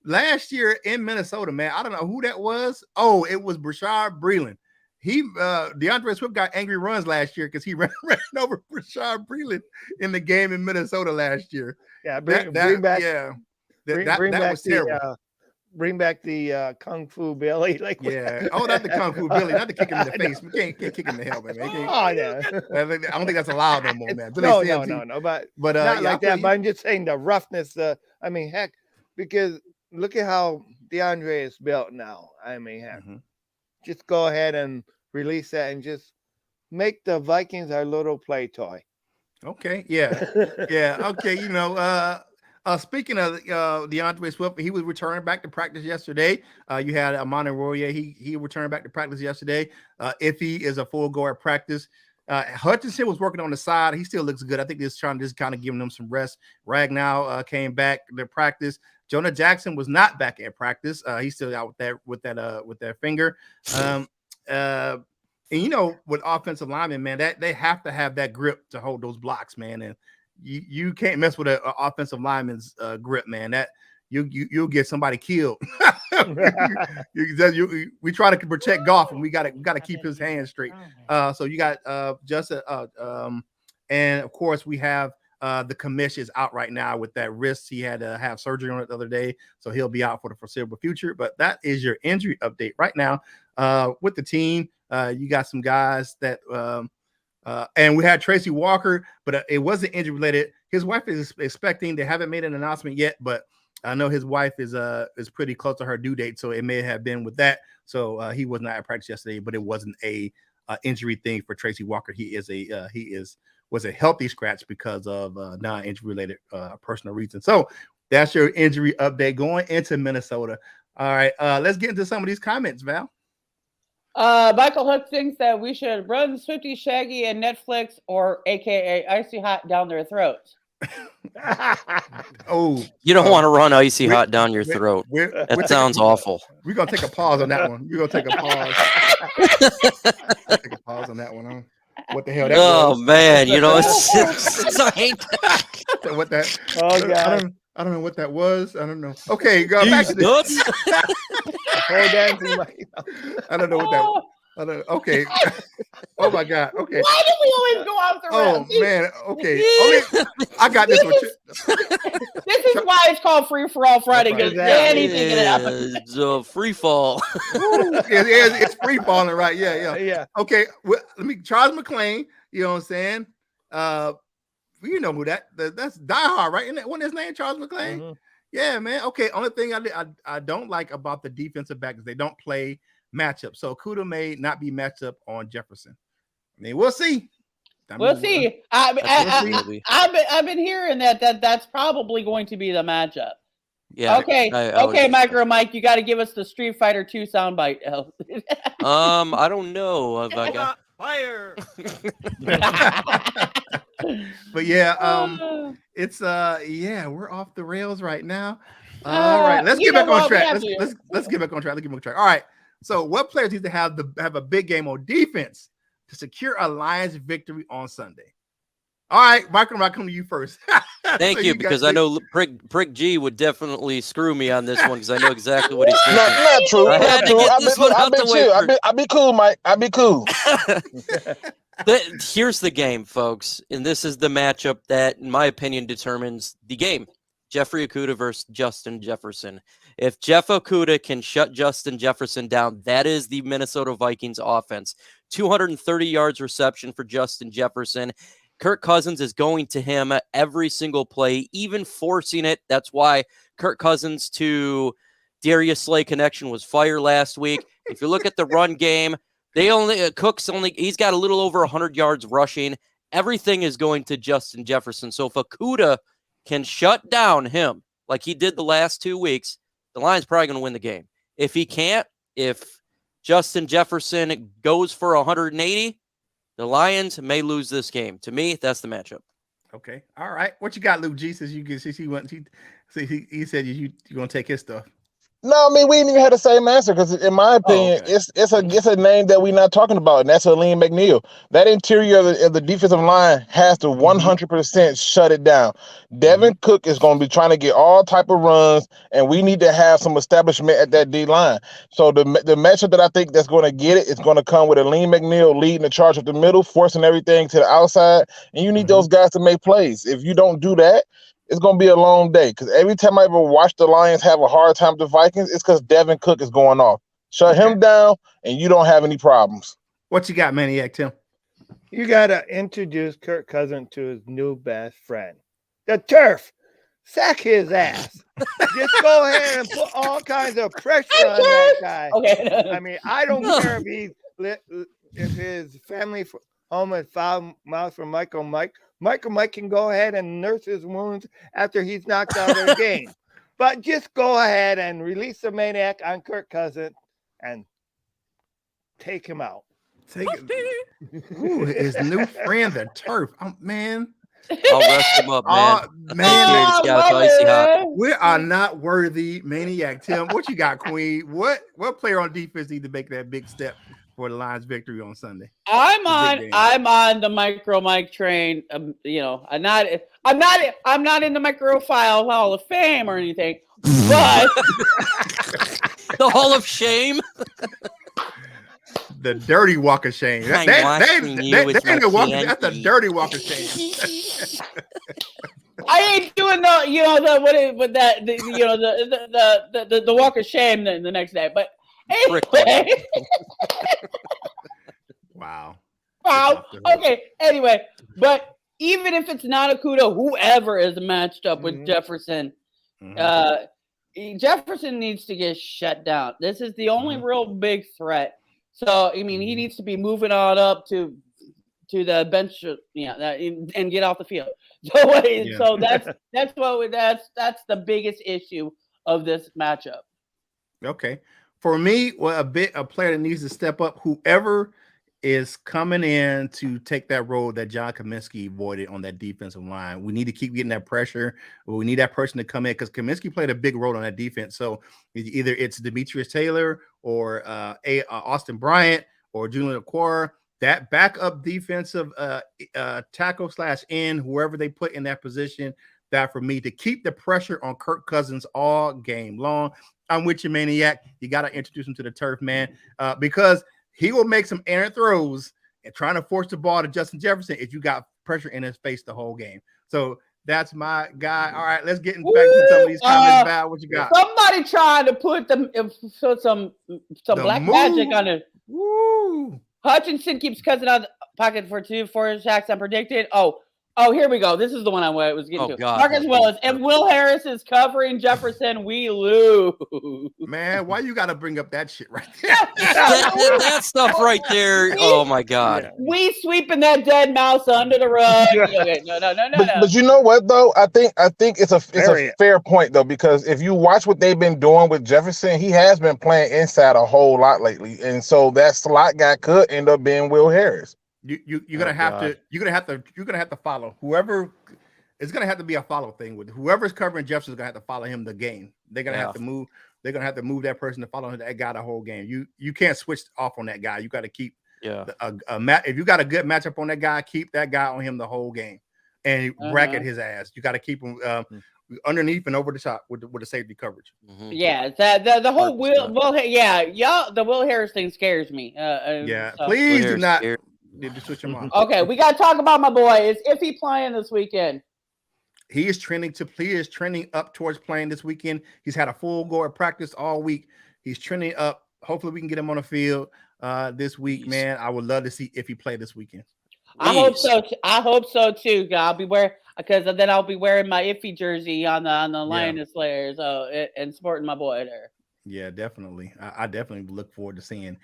[SPEAKER 1] Last year in Minnesota, man, I don't know who that was. Oh, it was Brashard Breeland. DeAndre Swift got angry runs last year because he ran over Brashard Breeland in the game in Minnesota last year.
[SPEAKER 5] Yeah, bring back. Yeah. That was terrible. Bring back the Kung Fu Billy.
[SPEAKER 1] Not the Kung Fu Billy, not to kick him in the face. We can't kick him in the helmet, man. I don't think that's allowed no more, man.
[SPEAKER 5] No. But not like that. But I'm just saying the roughness. Heck, because look at how DeAndre is built now. Just go ahead and release that and just make the Vikings our little play toy.
[SPEAKER 1] Okay, yeah. Okay, speaking of DeAndre Swift, he was returning back to practice yesterday. You had Amani Royer. He returned back to practice yesterday. Iffy is a full go at practice. Hutchinson was working on the side. He still looks good. I think he's trying to just kind of giving them some rest. Ragnow came back to practice. Jonah Jackson was not back at practice. He's still out with that finger. And with offensive linemen, man, that they have to have that grip to hold those blocks, man. And you can't mess with an offensive lineman's grip, man. That you'll get somebody killed. We try to protect Goff, and we got to keep his hands straight. So you got Justin, and of course we have the commish is out right now with that wrist. He had to have surgery on it the other day, so he'll be out for the foreseeable future. But that is your injury update right now with the team. You got some guys that. And we had Tracy Walker, but it wasn't injury related. His wife is expecting. They haven't made an announcement yet, but I know his wife is pretty close to her due date, so it may have been with that. So he was not at practice yesterday, but it wasn't a injury thing for Tracy Walker. He was a healthy scratch because of non-injury related personal reasons. So that's your injury update going into Minnesota. All right, let's get into some of these comments, Val.
[SPEAKER 4] Michael Hook thinks that we should run Swifty Shaggy and Netflix, or AKA Icy Hot, down their throats.
[SPEAKER 3] You don't want to run Icy Hot down your throat. That sounds awful.
[SPEAKER 1] We're going to take a pause on that one. We're going to take a pause. Take a pause on that one. Huh? What the hell that was?
[SPEAKER 3] Man, it's
[SPEAKER 1] what that?
[SPEAKER 5] Oh, God.
[SPEAKER 1] I don't know what that was. I don't know. Okay, go back to the
[SPEAKER 3] nuts.
[SPEAKER 5] Pole dancing.
[SPEAKER 1] I don't know what that. I don't. Okay. Oh my God. Okay.
[SPEAKER 4] Why do we always go off the rails?
[SPEAKER 1] Man. Okay. Only I got this one.
[SPEAKER 4] This is why it's called Free for All Friday, because anything can happen.
[SPEAKER 3] It's a free fall.
[SPEAKER 1] It's free falling, right? Yeah. Okay. Well, Charles McClain. You know what I'm saying? You know who that's Die Hard, right? Isn't that his name, Charles McClain?
[SPEAKER 5] Mm-hmm.
[SPEAKER 1] Yeah, man. Okay. Only thing I don't like about the defensive back is they don't play matchup. So Kuda may not be matched up on Jefferson. I mean, we'll see.
[SPEAKER 4] We'll see. I've been hearing that's probably going to be the matchup.
[SPEAKER 3] Yeah.
[SPEAKER 4] Okay, Micro Mike, you got to give us the Street Fighter 2 soundbite.
[SPEAKER 3] I don't know if I got
[SPEAKER 6] fire.
[SPEAKER 1] But yeah, it's we're off the rails right now. All right, let's get back on track. Let's get back on track. All right. So, what players need to have a big game on defense to secure a Lions victory on Sunday? All right, Michael, I'll come to you first.
[SPEAKER 3] Thank you, because I know Prick G would definitely screw me on this one because I know exactly what he's thinking.
[SPEAKER 2] Not true.
[SPEAKER 3] I'll
[SPEAKER 2] be cool, Mike. I'll be cool.
[SPEAKER 3] Here's the game, folks, and this is the matchup that, in my opinion, determines the game. Jeffrey Okudah versus Justin Jefferson. If Jeff Okudah can shut Justin Jefferson down, that is the Minnesota Vikings offense. 230 yards reception for Justin Jefferson. Kirk Cousins is going to him every single play, even forcing it. That's why Kirk Cousins to Darius Slay connection was fire last week. If you look at the run game, he's got a little over 100 yards rushing. Everything is going to Justin Jefferson. So if Okudah can shut down him like he did the last 2 weeks, the Lions probably going to win the game. If he can't, if Justin Jefferson goes for 180, the Lions may lose this game. To me, that's the matchup.
[SPEAKER 1] Okay. All right. What you got, Luke G? Since he said you're gonna take his stuff.
[SPEAKER 2] No, I mean, we didn't even have the same answer because, in my opinion, it's a name that we're not talking about, and that's Aleem McNeil. That interior of the defensive line has to 100% shut it down. Devin Cook is going to be trying to get all type of runs, and we need to have some establishment at that D line. So the matchup that I think that's going to get it is going to come with Aleem McNeil leading the charge up the middle, forcing everything to the outside, and you need those guys to make plays. If you don't do that, it's going to be a long day, because every time I ever watch the Lions have a hard time with the Vikings, it's because Devin Cook is going off. Shut him down, and you don't have any problems.
[SPEAKER 1] What you got, Maniac Tim?
[SPEAKER 5] You got to introduce Kirk Cousins to his new best friend, the turf. Sack his ass. Just go ahead and put all kinds of pressure on that guy.
[SPEAKER 4] Okay.
[SPEAKER 5] I mean, I don't care if his family home is 5 miles from Michael Mike can go ahead and nurse his wounds after he's knocked out of the game. But just go ahead and release the maniac on Kirk Cousins and take him out.
[SPEAKER 1] His new friend, the turf. Man.
[SPEAKER 3] I'll rest him up, man.
[SPEAKER 1] We are not worthy, Maniac Tim. What you got, Queen? What player on defense need to make that big step for the Lions victory on Sunday?
[SPEAKER 4] I'm on the Micro Mike train. I'm not in the Microphile Hall of Fame or anything, but
[SPEAKER 3] the Hall of Shame.
[SPEAKER 1] The dirty walk of shame. That's the dirty walk of shame.
[SPEAKER 4] I ain't doing the walk of shame the next day. But anyway.
[SPEAKER 1] Wow.
[SPEAKER 4] Okay. Anyway, but even if it's not Okudah, whoever is matched up with Jefferson, Jefferson needs to get shut down. This is the only real big threat. So I mean, he needs to be moving on up to the bench, and get off the field. So that's the biggest issue of this matchup.
[SPEAKER 1] Okay, for me, a player that needs to step up, whoever is coming in to take that role that John Kaminsky avoided on that defensive line. We need to keep getting that pressure. We need that person to come in, because Kaminsky played a big role on that defense. So either it's Demetrius Taylor or Austin Bryant or Julian Okwara, that backup defensive tackle / end, whoever they put in that position, that for me to keep the pressure on Kirk Cousins all game long. I'm with you, Maniac. You got to introduce him to the turf, man, because he will make some errant throws and trying to force the ball to Justin Jefferson if you got pressure in his face the whole game. So that's my guy. All right, let's get back to some of these comments. Val, what you got?
[SPEAKER 4] Somebody trying to put some black magic on it.
[SPEAKER 1] Woo.
[SPEAKER 4] Hutchinson keeps Cousins out of the pocket for 4 sacks unpredicted. Oh, here we go. This is the one I was getting to.
[SPEAKER 3] God,
[SPEAKER 4] Marcus Willis. If Will Harris is covering Jefferson, we lose.
[SPEAKER 1] Man, why you got to bring up that shit right there?
[SPEAKER 3] that stuff right there. Oh my God.
[SPEAKER 4] Yeah. We sweeping that dead mouse under the rug. Okay, no.
[SPEAKER 2] But you know what though? I think it's a fair point though, because if you watch what they've been doing with Jefferson, he has been playing inside a whole lot lately, and so that slot guy could end up being Will Harris.
[SPEAKER 1] You're gonna have to follow whoever. It's gonna have to be a follow thing with whoever's covering Jefferson is gonna have to follow him the game. They're gonna have to move. They're gonna have to move that person to follow that guy the whole game. You can't switch off on that guy. You got to keep if you got a good matchup on that guy, keep that guy on him the whole game and racket his ass. You got to keep him underneath and over the top with the safety coverage.
[SPEAKER 4] Mm-hmm. Yeah, the whole the Will Harris thing scares me.
[SPEAKER 1] Please do not. Did you switch him on?
[SPEAKER 4] Okay, we got to talk about my boy. Is Iffy playing this weekend?
[SPEAKER 1] He is trending up towards playing this weekend. He's had a full go at practice all week. He's trending up. Hopefully, we can get him on the field this week, man. I would love to see if he play this weekend.
[SPEAKER 4] I hope so. I hope so too. I'll be wearing then I'll be wearing my Iffy jersey on the Lioness Slayer, and supporting my boy there.
[SPEAKER 1] Yeah, definitely. I definitely look forward to seeing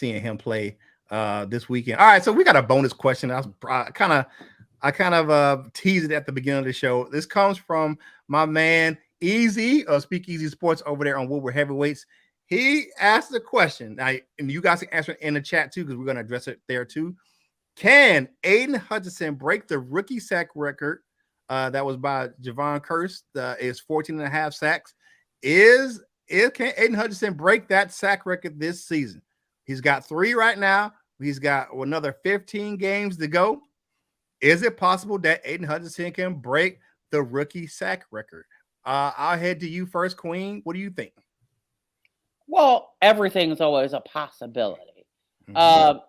[SPEAKER 1] him play this weekend. All right, so we got a bonus question. I kind of teased it at the beginning of the show. This comes from my man Easy of Speakeasy Sports over there on Woodward Heavyweights. He asked the question, and you guys can answer it in the chat too, because we're going to address it there too. Can Aiden Hutchinson break the rookie sack record that was by Javon Curse? Is 14.5 sacks. Can Aiden Hutchinson break that sack record this season? He's got 3 right now. He's got another 15 games to go. Is it possible that Aiden Hutchinson can break the rookie sack record? I'll head to you first, Queen. What do you think?
[SPEAKER 4] Well, everything's always a possibility. Mm-hmm.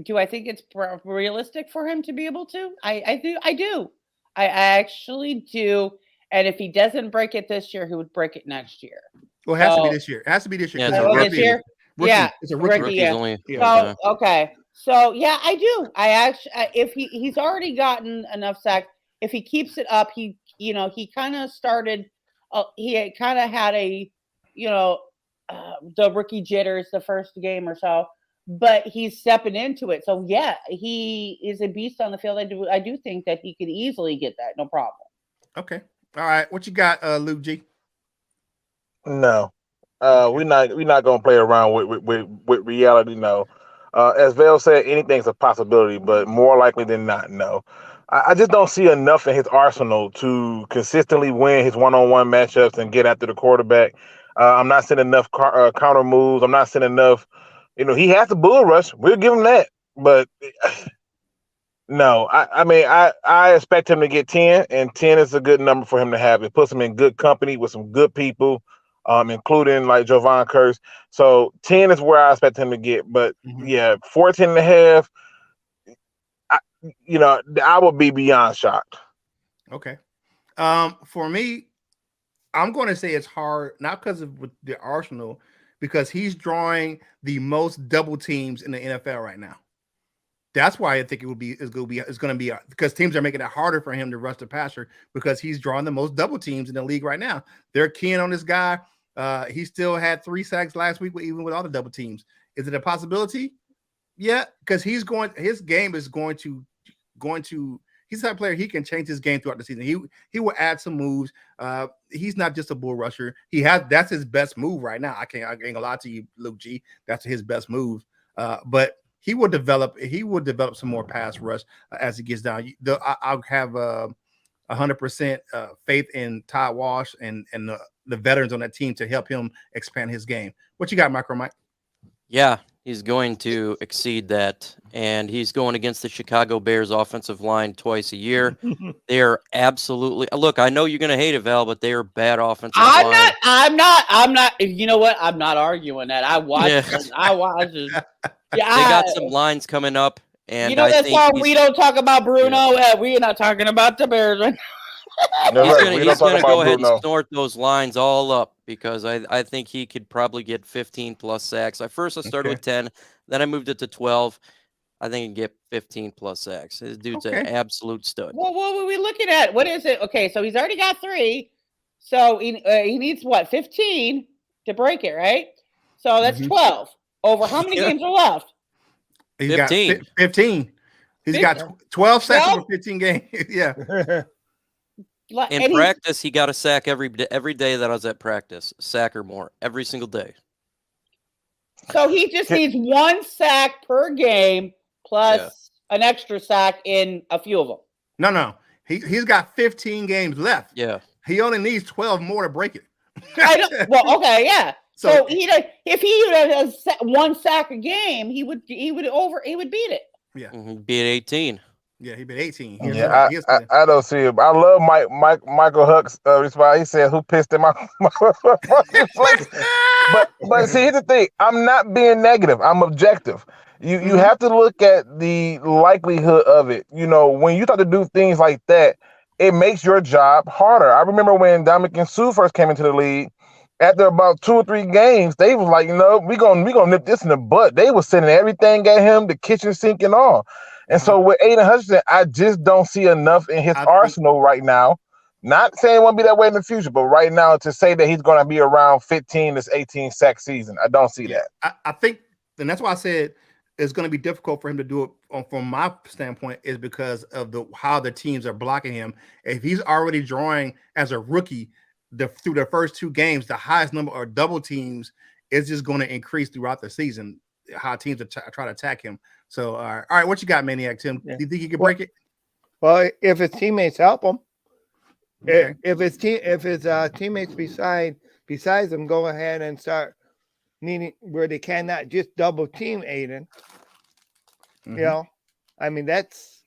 [SPEAKER 4] Do I think it's realistic for him to be able to? I do. I actually do. And if he doesn't break it this year, he would break it next year.
[SPEAKER 1] Well, it has to be this year. It has to be this year.
[SPEAKER 4] This year?
[SPEAKER 1] Rookie.
[SPEAKER 4] Yeah,
[SPEAKER 1] it's a rookie.
[SPEAKER 3] Only.
[SPEAKER 4] So, okay. So yeah, I do. I actually, if he's already gotten enough sacks, if he keeps it up, he kind of started. He kind of had the rookie jitters the first game or so, but he's stepping into it. So yeah, he is a beast on the field. I do think that he could easily get that, no problem.
[SPEAKER 1] Okay. All right. What you got, Luke G?
[SPEAKER 2] No. We're not gonna play around with reality. No, as Vale said, anything's a possibility, but more likely than not, no. I just don't see enough in his arsenal to consistently win his one-on-one matchups and get after the quarterback. I'm not seeing enough counter moves. I'm not seeing enough. He has the bull rush. We'll give him that, but no. I expect him to get 10, and 10 is a good number for him to have. It puts him in good company with some good people. Including like Javon Curse. So 10 is where I expect him to get. But 14.5, I would be beyond shocked.
[SPEAKER 1] Okay. For me, I'm going to say it's hard, not because of the arsenal, because he's drawing the most double teams in the NFL right now. That's why I think it's going to be because teams are making it harder for him to rush the passer because he's drawing the most double teams in the league right now. They're keying on this guy. He still had 3 sacks last week, even with all the double teams. Is it a possibility? Yeah, because his game is going to he's the type of player, he can change his game throughout the season. He will add some moves. He's not just a bull rusher. That's his best move right now. I ain't gonna lie to you, Luke G. That's his best move. But he will develop some more pass rush as he gets down. I'll have 100% faith in Todd Walsh and the veterans on that team to help him expand his game. What you got, Micro Mike?
[SPEAKER 3] Yeah, He's going to exceed that, and he's going against the Chicago Bears offensive line twice a year. They are absolutely look. I know you're going to hate it, Val, but they are bad offensive line.
[SPEAKER 4] I'm not. You know what? I'm not arguing that. I watched.
[SPEAKER 3] Yeah.
[SPEAKER 4] I watched. Yeah,
[SPEAKER 3] They got some lines coming up, and
[SPEAKER 4] you know
[SPEAKER 3] I
[SPEAKER 4] that
[SPEAKER 3] think
[SPEAKER 4] song. We don't talk about Bruno. We're not talking about the Bears.
[SPEAKER 3] He's gonna go ahead and snort those lines all up because I think he could probably get 15 plus sacks. I started with 10, then I moved it to 12. I think he can get 15 plus sacks. This dude's an absolute stud.
[SPEAKER 4] Well, what were we looking at? What is it? Okay, so he's already got 3. So he needs what, 15 to break it, right? So that's 12. Over how many games are left?
[SPEAKER 1] He's 15. Got 15. He's got 12 sacks over 15 games. Yeah.
[SPEAKER 3] In practice, he got a sack every day that I was at practice. Sack or more every single day.
[SPEAKER 4] So he just needs 1 sack per game plus an extra sack in a few of them.
[SPEAKER 1] No. He's got 15 games left.
[SPEAKER 3] Yeah.
[SPEAKER 1] He only needs 12 more to break it.
[SPEAKER 4] I know. Well, okay, yeah. So if he has 1 sack a game, he would beat it.
[SPEAKER 1] Yeah.
[SPEAKER 3] He'd be at 18.
[SPEAKER 1] Yeah, he been 18.
[SPEAKER 2] I don't see it. I love Michael Huck's response. He said, "Who pissed him off?" but see, here's the thing. I'm not being negative. I'm objective. You have to look at the likelihood of it. You know, when you start to do things like that, it makes your job harder. I remember when Dominican Sue first came into the league. After about 2 or 3 games, they was like, we gonna nip this in the butt. They was sending everything at him, the kitchen sink and all. And so with Aiden Hutchinson, I just don't see enough in his arsenal right now. Not saying it won't be that way in the future, but right now to say that he's going to be around 15 to 18 sack season, I don't see that.
[SPEAKER 1] I think, and that's why I said it's going to be difficult for him to do it from my standpoint is because of how the teams are blocking him. If he's already drawing as a rookie through the first 2 games, the highest number of double teams is just going to increase throughout the season, how teams are try to attack him. So, all right, what you got, Maniac Tim? Do you think he can break it?
[SPEAKER 5] Well, if his teammates help him, if his teammates besides him go ahead and start needing where they cannot just double team Aiden. You know, I mean that's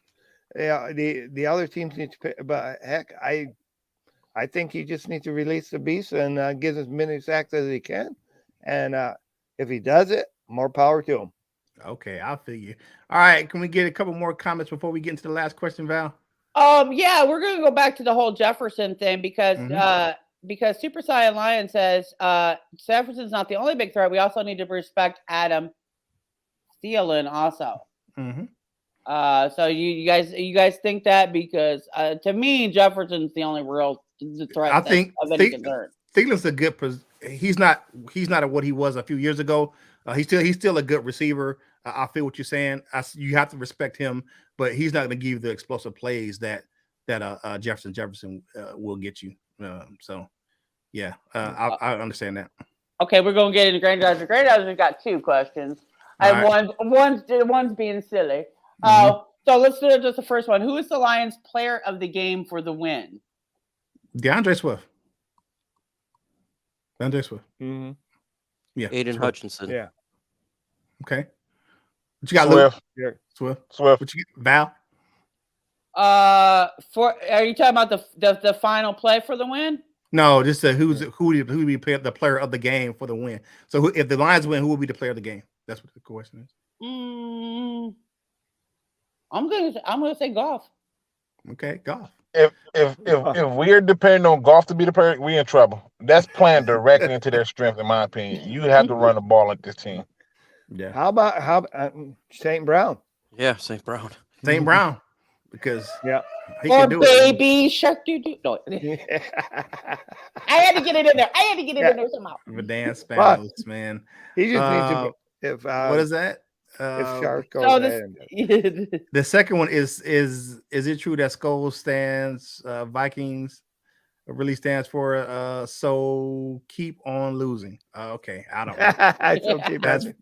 [SPEAKER 5] the other teams need to pay, but heck, I think he just needs to release the beast and get as many sacks as he can, and if he does it, more power to him.
[SPEAKER 1] Okay, I'll feel you. All right, can we get a couple more comments before we get into the last question, Val?
[SPEAKER 4] Yeah, we're gonna go back to the whole Jefferson thing because Super Saiyan Lion says Jefferson's not the only big threat. We also need to respect Adam Thielen also. So you guys think that because to me Jefferson's the only real threat.
[SPEAKER 1] I think
[SPEAKER 4] of any concern.
[SPEAKER 1] Thielen's a good. He's not what he was a few years ago. He's still a good receiver. I feel what you're saying. You have to respect him, but he's not going to give you the explosive plays that Jefferson will get you. So, yeah, I understand that.
[SPEAKER 4] Okay, we're going to get into Grandfather. Grandfather's got 2 questions, and one's being silly. So let's do just the first one. Who is the Lions' player of the game for the win?
[SPEAKER 1] DeAndre Swift. Yeah,
[SPEAKER 3] Aiden Hutchinson.
[SPEAKER 5] Yeah.
[SPEAKER 1] Okay. What you got, Luke? Swift. What you get, Val?
[SPEAKER 4] Are you talking about the final play for the win?
[SPEAKER 1] No, just who would be the player of the game for the win. So if the Lions win, who will be the player of the game? That's what the question is.
[SPEAKER 4] I'm gonna say Goff.
[SPEAKER 1] Okay, Goff.
[SPEAKER 2] If we're depending on Goff to be the player, we're in trouble. That's playing directly into their strength, in my opinion. You have to run the ball like this team.
[SPEAKER 1] Yeah.
[SPEAKER 5] How about St. Brown?
[SPEAKER 3] Yeah, St. Brown.
[SPEAKER 1] St. Brown, because
[SPEAKER 4] he can do baby shark doo. No. I had to get it in there. In there somehow.
[SPEAKER 1] The dance Spanos, man.
[SPEAKER 5] He just needs to.
[SPEAKER 1] What is that?
[SPEAKER 5] If Shark goes
[SPEAKER 1] the second one is it true that Skull stands Vikings really stands for so keep on losing? Okay, I don't know.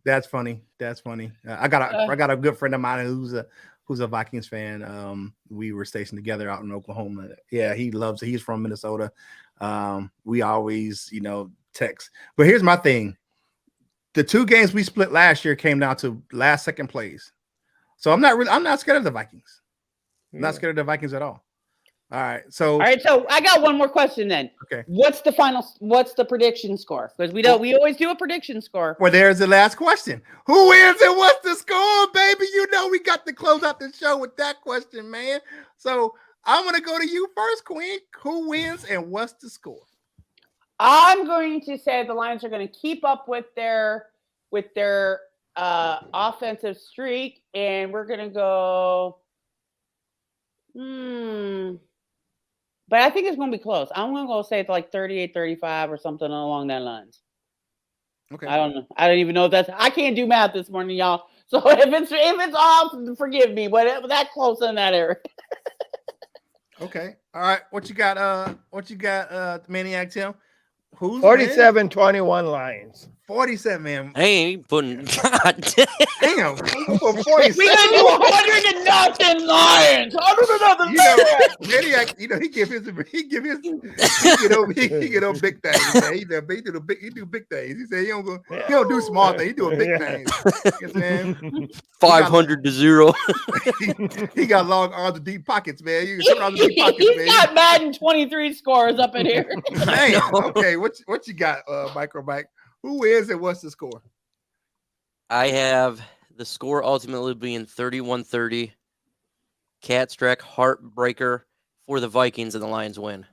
[SPEAKER 1] That's funny. I got a good friend of mine who's a Vikings fan. We were stationed together out in Oklahoma. Yeah, he's from Minnesota. We always text. But here's my thing. the 2 games we split last year came down to last second plays. So I'm not scared of the Vikings. I'm not scared of the Vikings at all. All right. So
[SPEAKER 4] I got one more question then.
[SPEAKER 1] Okay.
[SPEAKER 4] What's the prediction score? Because we always do a prediction score.
[SPEAKER 1] Well, there's the last question. Who wins and what's the score, baby? You know we got to close out the show with that question, man. So I'm gonna go to you first, Queen. Who wins and what's the score?
[SPEAKER 4] I'm going to say the Lions are going to keep up with their offensive streak, and we're going to go. But I think it's going to be close. I'm going to go say it's like 38-35 or something along that lines.
[SPEAKER 1] Okay.
[SPEAKER 4] I don't know. I don't even know if that's. I can't do math this morning, y'all. So if it's off, forgive me. But that close in that area.
[SPEAKER 1] Okay. All right. What you got? Maniac Tim? Who's
[SPEAKER 5] 47-21 Lions.
[SPEAKER 1] 47, man.
[SPEAKER 3] I ain't putting. God
[SPEAKER 1] Damn. 47.
[SPEAKER 4] We gonna do 100-0 Lions. 100-0
[SPEAKER 1] Maniac. He get on big things. Man. He do big things. He said he don't do small things. He do big things. You know
[SPEAKER 3] 500-0.
[SPEAKER 1] He got long arms and deep pockets, man. You can around the deep pockets, man.
[SPEAKER 4] He's got Madden 23 scores up in here.
[SPEAKER 1] Damn. Okay, what you got, Micro Mike? Who is and what's the score?
[SPEAKER 3] I have the score ultimately being 31-30. Catstrack heartbreaker for the Vikings, and the Lions win.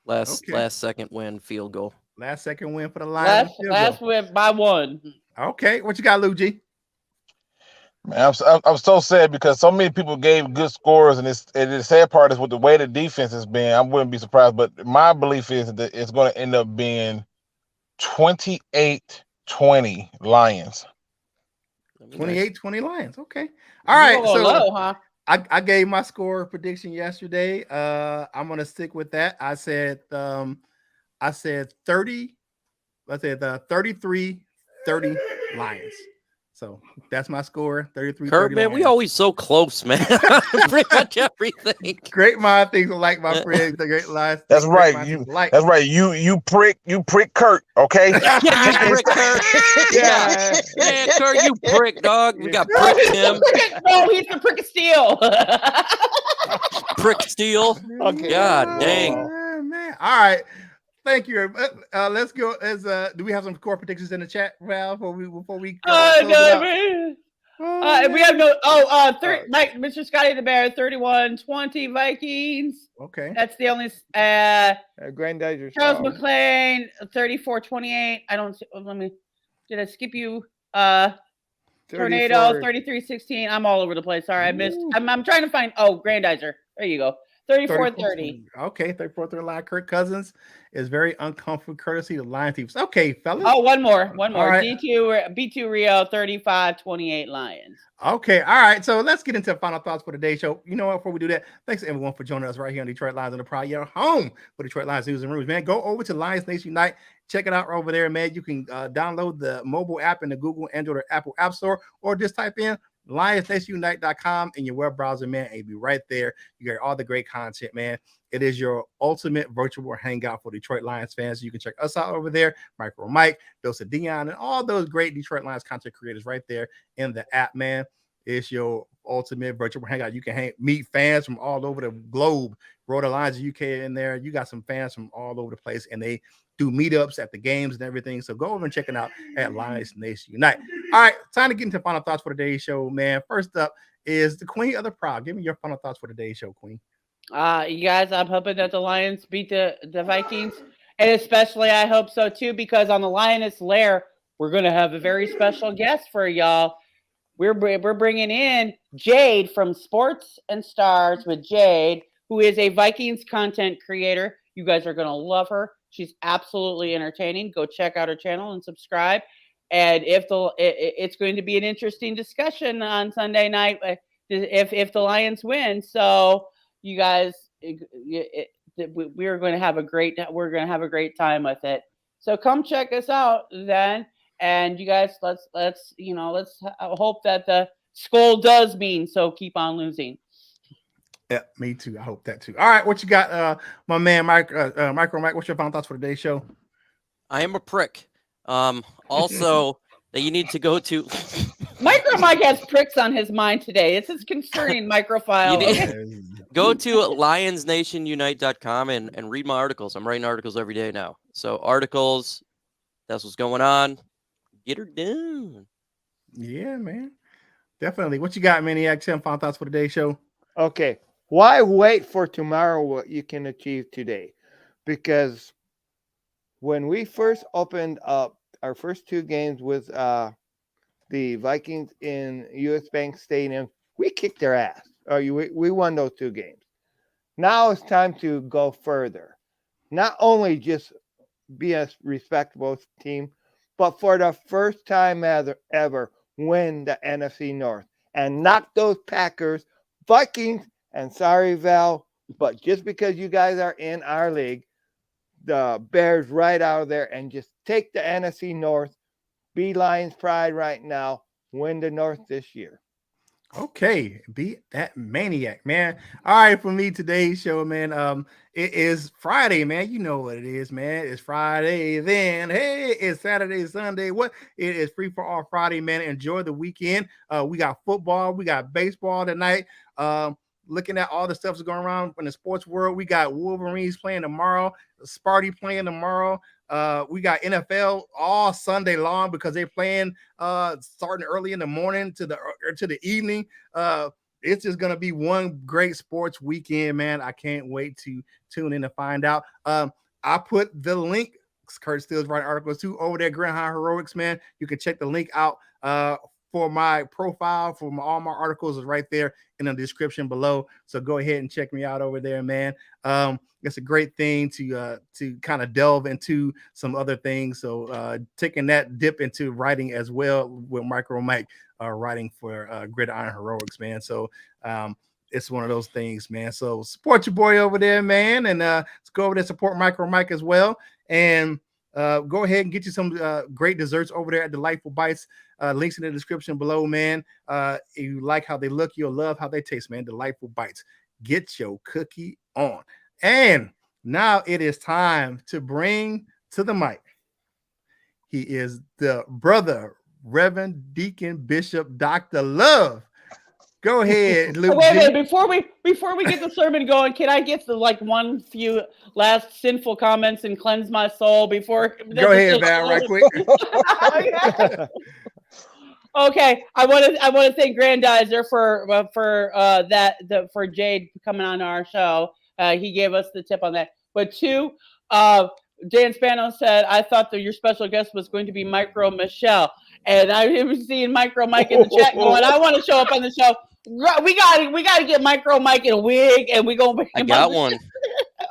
[SPEAKER 3] Last second win, field goal.
[SPEAKER 1] Last second win for the Lions.
[SPEAKER 4] Last win by 1.
[SPEAKER 1] Okay, what you got, Luigi?
[SPEAKER 2] Man, I'm so sad because so many people gave good scores, and the sad part is with the way the defense has been, I wouldn't be surprised. But my belief is that it's going to end up being 28-20 Lions.
[SPEAKER 1] 28-20 Lions. Okay. All right. So
[SPEAKER 4] low, huh?
[SPEAKER 1] I gave my score prediction yesterday. I'm gonna stick with that. I said 30. I said 33-30 Lions. So that's my score. 33-30
[SPEAKER 3] Curt, man, we always so close, man. Pretty much everything.
[SPEAKER 1] Great mind things like my friends. The great Lions.
[SPEAKER 2] That's right. That's right. You prick Curt. Okay.
[SPEAKER 3] Prick Curt. Yeah, Curt, you prick, dog. We got prick him.
[SPEAKER 4] No, he's the prick of Steele.
[SPEAKER 3] Prick Steele.
[SPEAKER 5] Okay.
[SPEAKER 3] God dang.
[SPEAKER 1] Man. All right. Thank you. Let's go. Do we have some score predictions in the chat, Val? Before we
[SPEAKER 4] we have no. Mike, Mr. Scotty the Bear, 31-20 Vikings.
[SPEAKER 1] Okay,
[SPEAKER 4] that's the only.
[SPEAKER 5] Grandizer.
[SPEAKER 4] Charles McClain, 34-28. I don't. Let me. Did I skip you? Tornado, 33-16. I'm all over the place. Sorry, I missed. I'm trying to find. Oh, Grandizer. There you go. 34-30.
[SPEAKER 1] Okay, 34-30 line. Kirk Cousins is very uncomfortable courtesy of the Lion Thieves. Okay, fellas.
[SPEAKER 4] Oh, one more.
[SPEAKER 1] Right.
[SPEAKER 4] B2 Rio, 35-28 Lions.
[SPEAKER 1] Okay, all right. So let's get into final thoughts for today's show. You know what? Before we do that, thanks to everyone for joining us right here on Detroit Lions on the Pride. Your home for Detroit Lions news and rumors, man. Go over to Lions Nation Unite. Check it out over there, man. You can download the mobile app in the Google, Android, or Apple App Store, or just type in LionsNationUnite.com in your web browser, man, and you'll be right there. You get all the great content, man. It is your ultimate virtual hangout for Detroit Lions fans. You can check us out over there, Micro Mike, Dose of Dion, and all those great Detroit Lions content creators right there in the app, man. It's your ultimate virtual hangout. You can meet fans from all over the globe. Rhode Island, UK in there. You got some fans from all over the place, and they do meetups at the games and everything. So go over and check it out at Lions Nation Unite. All right, time to get into final thoughts for today's show, man. First up is the Queen of the Proud. Give me your final thoughts for today's show, Queen.
[SPEAKER 4] You guys, I'm hoping that the Lions beat the Vikings, and especially I hope so too, because on the Lioness Lair, we're going to have a very special guest for y'all. We're bringing in Jade from Sports and Stars with Jade, who is a Vikings content creator. You guys are going to love her. She's absolutely entertaining. Go check out her channel and subscribe. And it's going to be an interesting discussion on Sunday night if the Lions win. So you guys, we're going to have a great time with it. So come check us out then. And you guys, let's hope that the skull does mean so. Keep on losing.
[SPEAKER 1] Yeah, me too. I hope that too. All right, what you got, my man, Micro Mike? What's your final thoughts for today's show?
[SPEAKER 3] I am a prick. Also, that you need to go to.
[SPEAKER 4] Micro Mike has pricks on his mind today. This is concerning Microfile.
[SPEAKER 3] Go to lionsnationunite.com and read my articles. I'm writing articles every day now. So articles, that's what's going on. Get her done.
[SPEAKER 1] Yeah, man. Definitely. What you got, Maniac? Tim, final thoughts for today's show?
[SPEAKER 5] Okay. Why wait for tomorrow what you can achieve today? Because when we first opened up our first two games with the Vikings in US Bank Stadium, we kicked their ass. We won those two games. Now it's time to go further. Not only just be a respectable team, but for the first time ever win the NFC North and knock those Packers, Vikings, and sorry, Val, but just because you guys are in our league, the Bears right out of there and just take the NFC North, be Lions pride right now, win the North this year.
[SPEAKER 1] Okay, beat that Maniac, man. All right, for me today's show, man. It is Friday, man. You know what it is, man. It's Friday, then hey, it's Saturday, Sunday. What? It is free for all Friday, man. Enjoy the weekend. We got football, we got baseball tonight. Looking at all the stuff that's going around in the sports world, we got Wolverines playing tomorrow, Sparty playing tomorrow. We got NFL all Sunday long because they're playing starting early in the morning to the evening. It's just gonna be one great sports weekend, man. I can't wait to tune in to find out. I put the link. Curt Steele's writing articles too over there. GridIron Heroics, man. You can check the link out for my profile, all my articles is right there in the description below. So go ahead and check me out over there, man. It's a great thing to kind of delve into some other things. So taking that dip into writing as well with Micro Mike writing for GridIron Heroics, man. So it's one of those things, man. So support your boy over there, man. And let's go over there, support Micro Mike as well. And go ahead and get you some great desserts over there at Delightful Bites. Links in the description below, man. If you like how they look, you'll love how they taste, man. Delightful Bites. Get your cookie on. And now it is time to bring to the mic. He is the brother, Reverend Deacon Bishop Dr. Love. Go ahead, Luke.
[SPEAKER 4] Wait. Before we get the sermon going, can I get the one few last sinful comments and cleanse my soul before?
[SPEAKER 1] Go ahead, Val, right quick.
[SPEAKER 4] Okay, I want to thank Grandizer for Jade coming on our show. He gave us the tip on that. But two, Dan Spano said, I thought that your special guest was going to be Micro Michelle. And I was seeing Micro Mike in the chat going, I want to show up on the show. We got to get Micro Mike in a wig, and we gonna bring him.
[SPEAKER 3] I got one.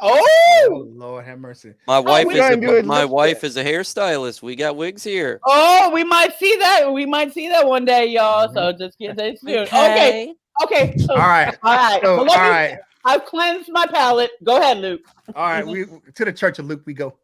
[SPEAKER 1] Oh, Lord have mercy.
[SPEAKER 3] My wife is a hairstylist. We got wigs here.
[SPEAKER 4] Oh, we might see that. We might see that one day, y'all. So just get that soon. Okay. So,
[SPEAKER 1] all right.
[SPEAKER 4] So, all right. I've cleansed my palate. Go ahead, Luke.
[SPEAKER 1] All right, we to the Church of Luke we go.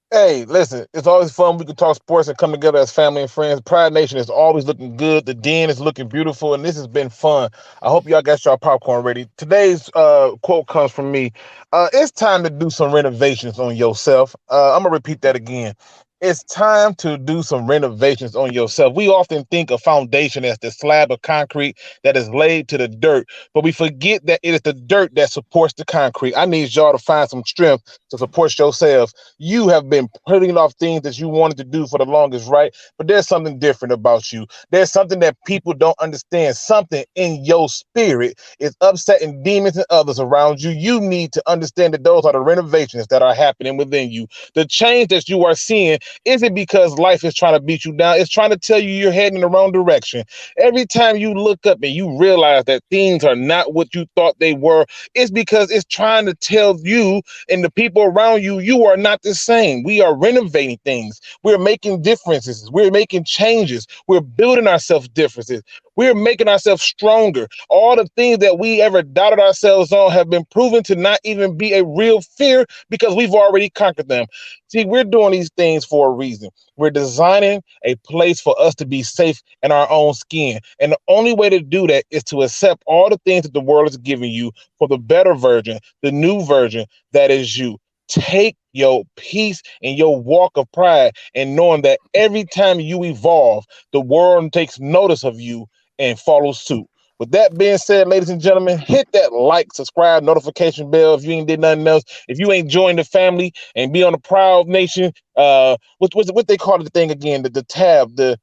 [SPEAKER 2] Hey, listen, it's always fun. We can talk sports and come together as family and friends. Pride Nation is always looking good. The den is looking beautiful, and this has been fun. I hope y'all got y'all popcorn ready. Today's quote comes from me. It's time to do some renovations on yourself. I'm going to repeat that again. It's time to do some renovations on yourself. We often think of foundation as the slab of concrete that is laid to the dirt, but we forget that it is the dirt that supports the concrete. I need y'all to find some strength to support yourselves. You have been putting off things that you wanted to do for the longest, right? But there's something different about you. There's something that people don't understand. Something in your spirit is upsetting demons and others around you. You need to understand that those are the renovations that are happening within you. The change that you are seeing isn't because life is trying to beat you down. It's trying to tell you you're heading in the wrong direction. Every time you look up and you realize that things are not what you thought they were, it's because it's trying to tell you and the people around you, you are not the same. We are renovating things. We're making differences. We're making changes. We're building ourselves differences. We're making ourselves stronger. All the things that we ever doubted ourselves on have been proven to not even be a real fear because we've already conquered them. See, we're doing these things for a reason. We're designing a place for us to be safe in our own skin. And the only way to do that is to accept all the things that the world is giving you for the better version, the new version that is you. take your peace and your walk of pride and knowing that every time you evolve, the world takes notice of you and follows suit. With that being said, ladies and gentlemen, hit that like, subscribe, notification bell if you ain't did nothing else. If you ain't joined the family and be on the Proud Nation, what they call the thing again? The tab, the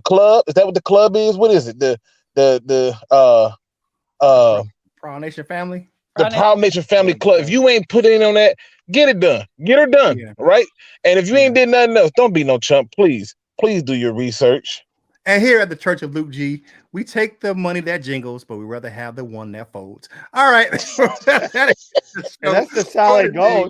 [SPEAKER 2] club. Is that what the club is? What is it?
[SPEAKER 1] Proud Nation family.
[SPEAKER 2] The Proud Nation Family Club. If you ain't put in on that, get it done. Get her done.
[SPEAKER 1] Yeah.
[SPEAKER 2] Right? And if you ain't did nothing else, don't be no chump. Please do your research.
[SPEAKER 1] And here at the Church of Luke G, we take the money that jingles, but we rather have the one that folds. All right.
[SPEAKER 5] That's the solid goal.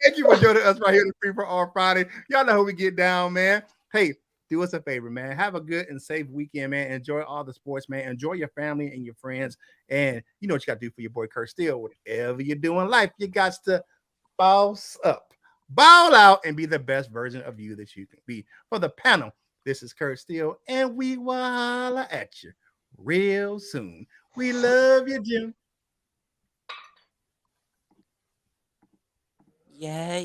[SPEAKER 1] Thank you for joining us right here in Free for All Friday. Y'all know how we get down, man. Hey, do us a favor, man. Have a good and safe weekend, man. Enjoy all the sports, man. Enjoy your family and your friends. And you know what you got to do for your boy Curt Steele. Whatever you do in life, you got to boss up, ball out, and be the best version of you that you can be. For the panel, this is Curt Steele, and we will holla at you real soon. We love you, Jim.
[SPEAKER 3] Yeah.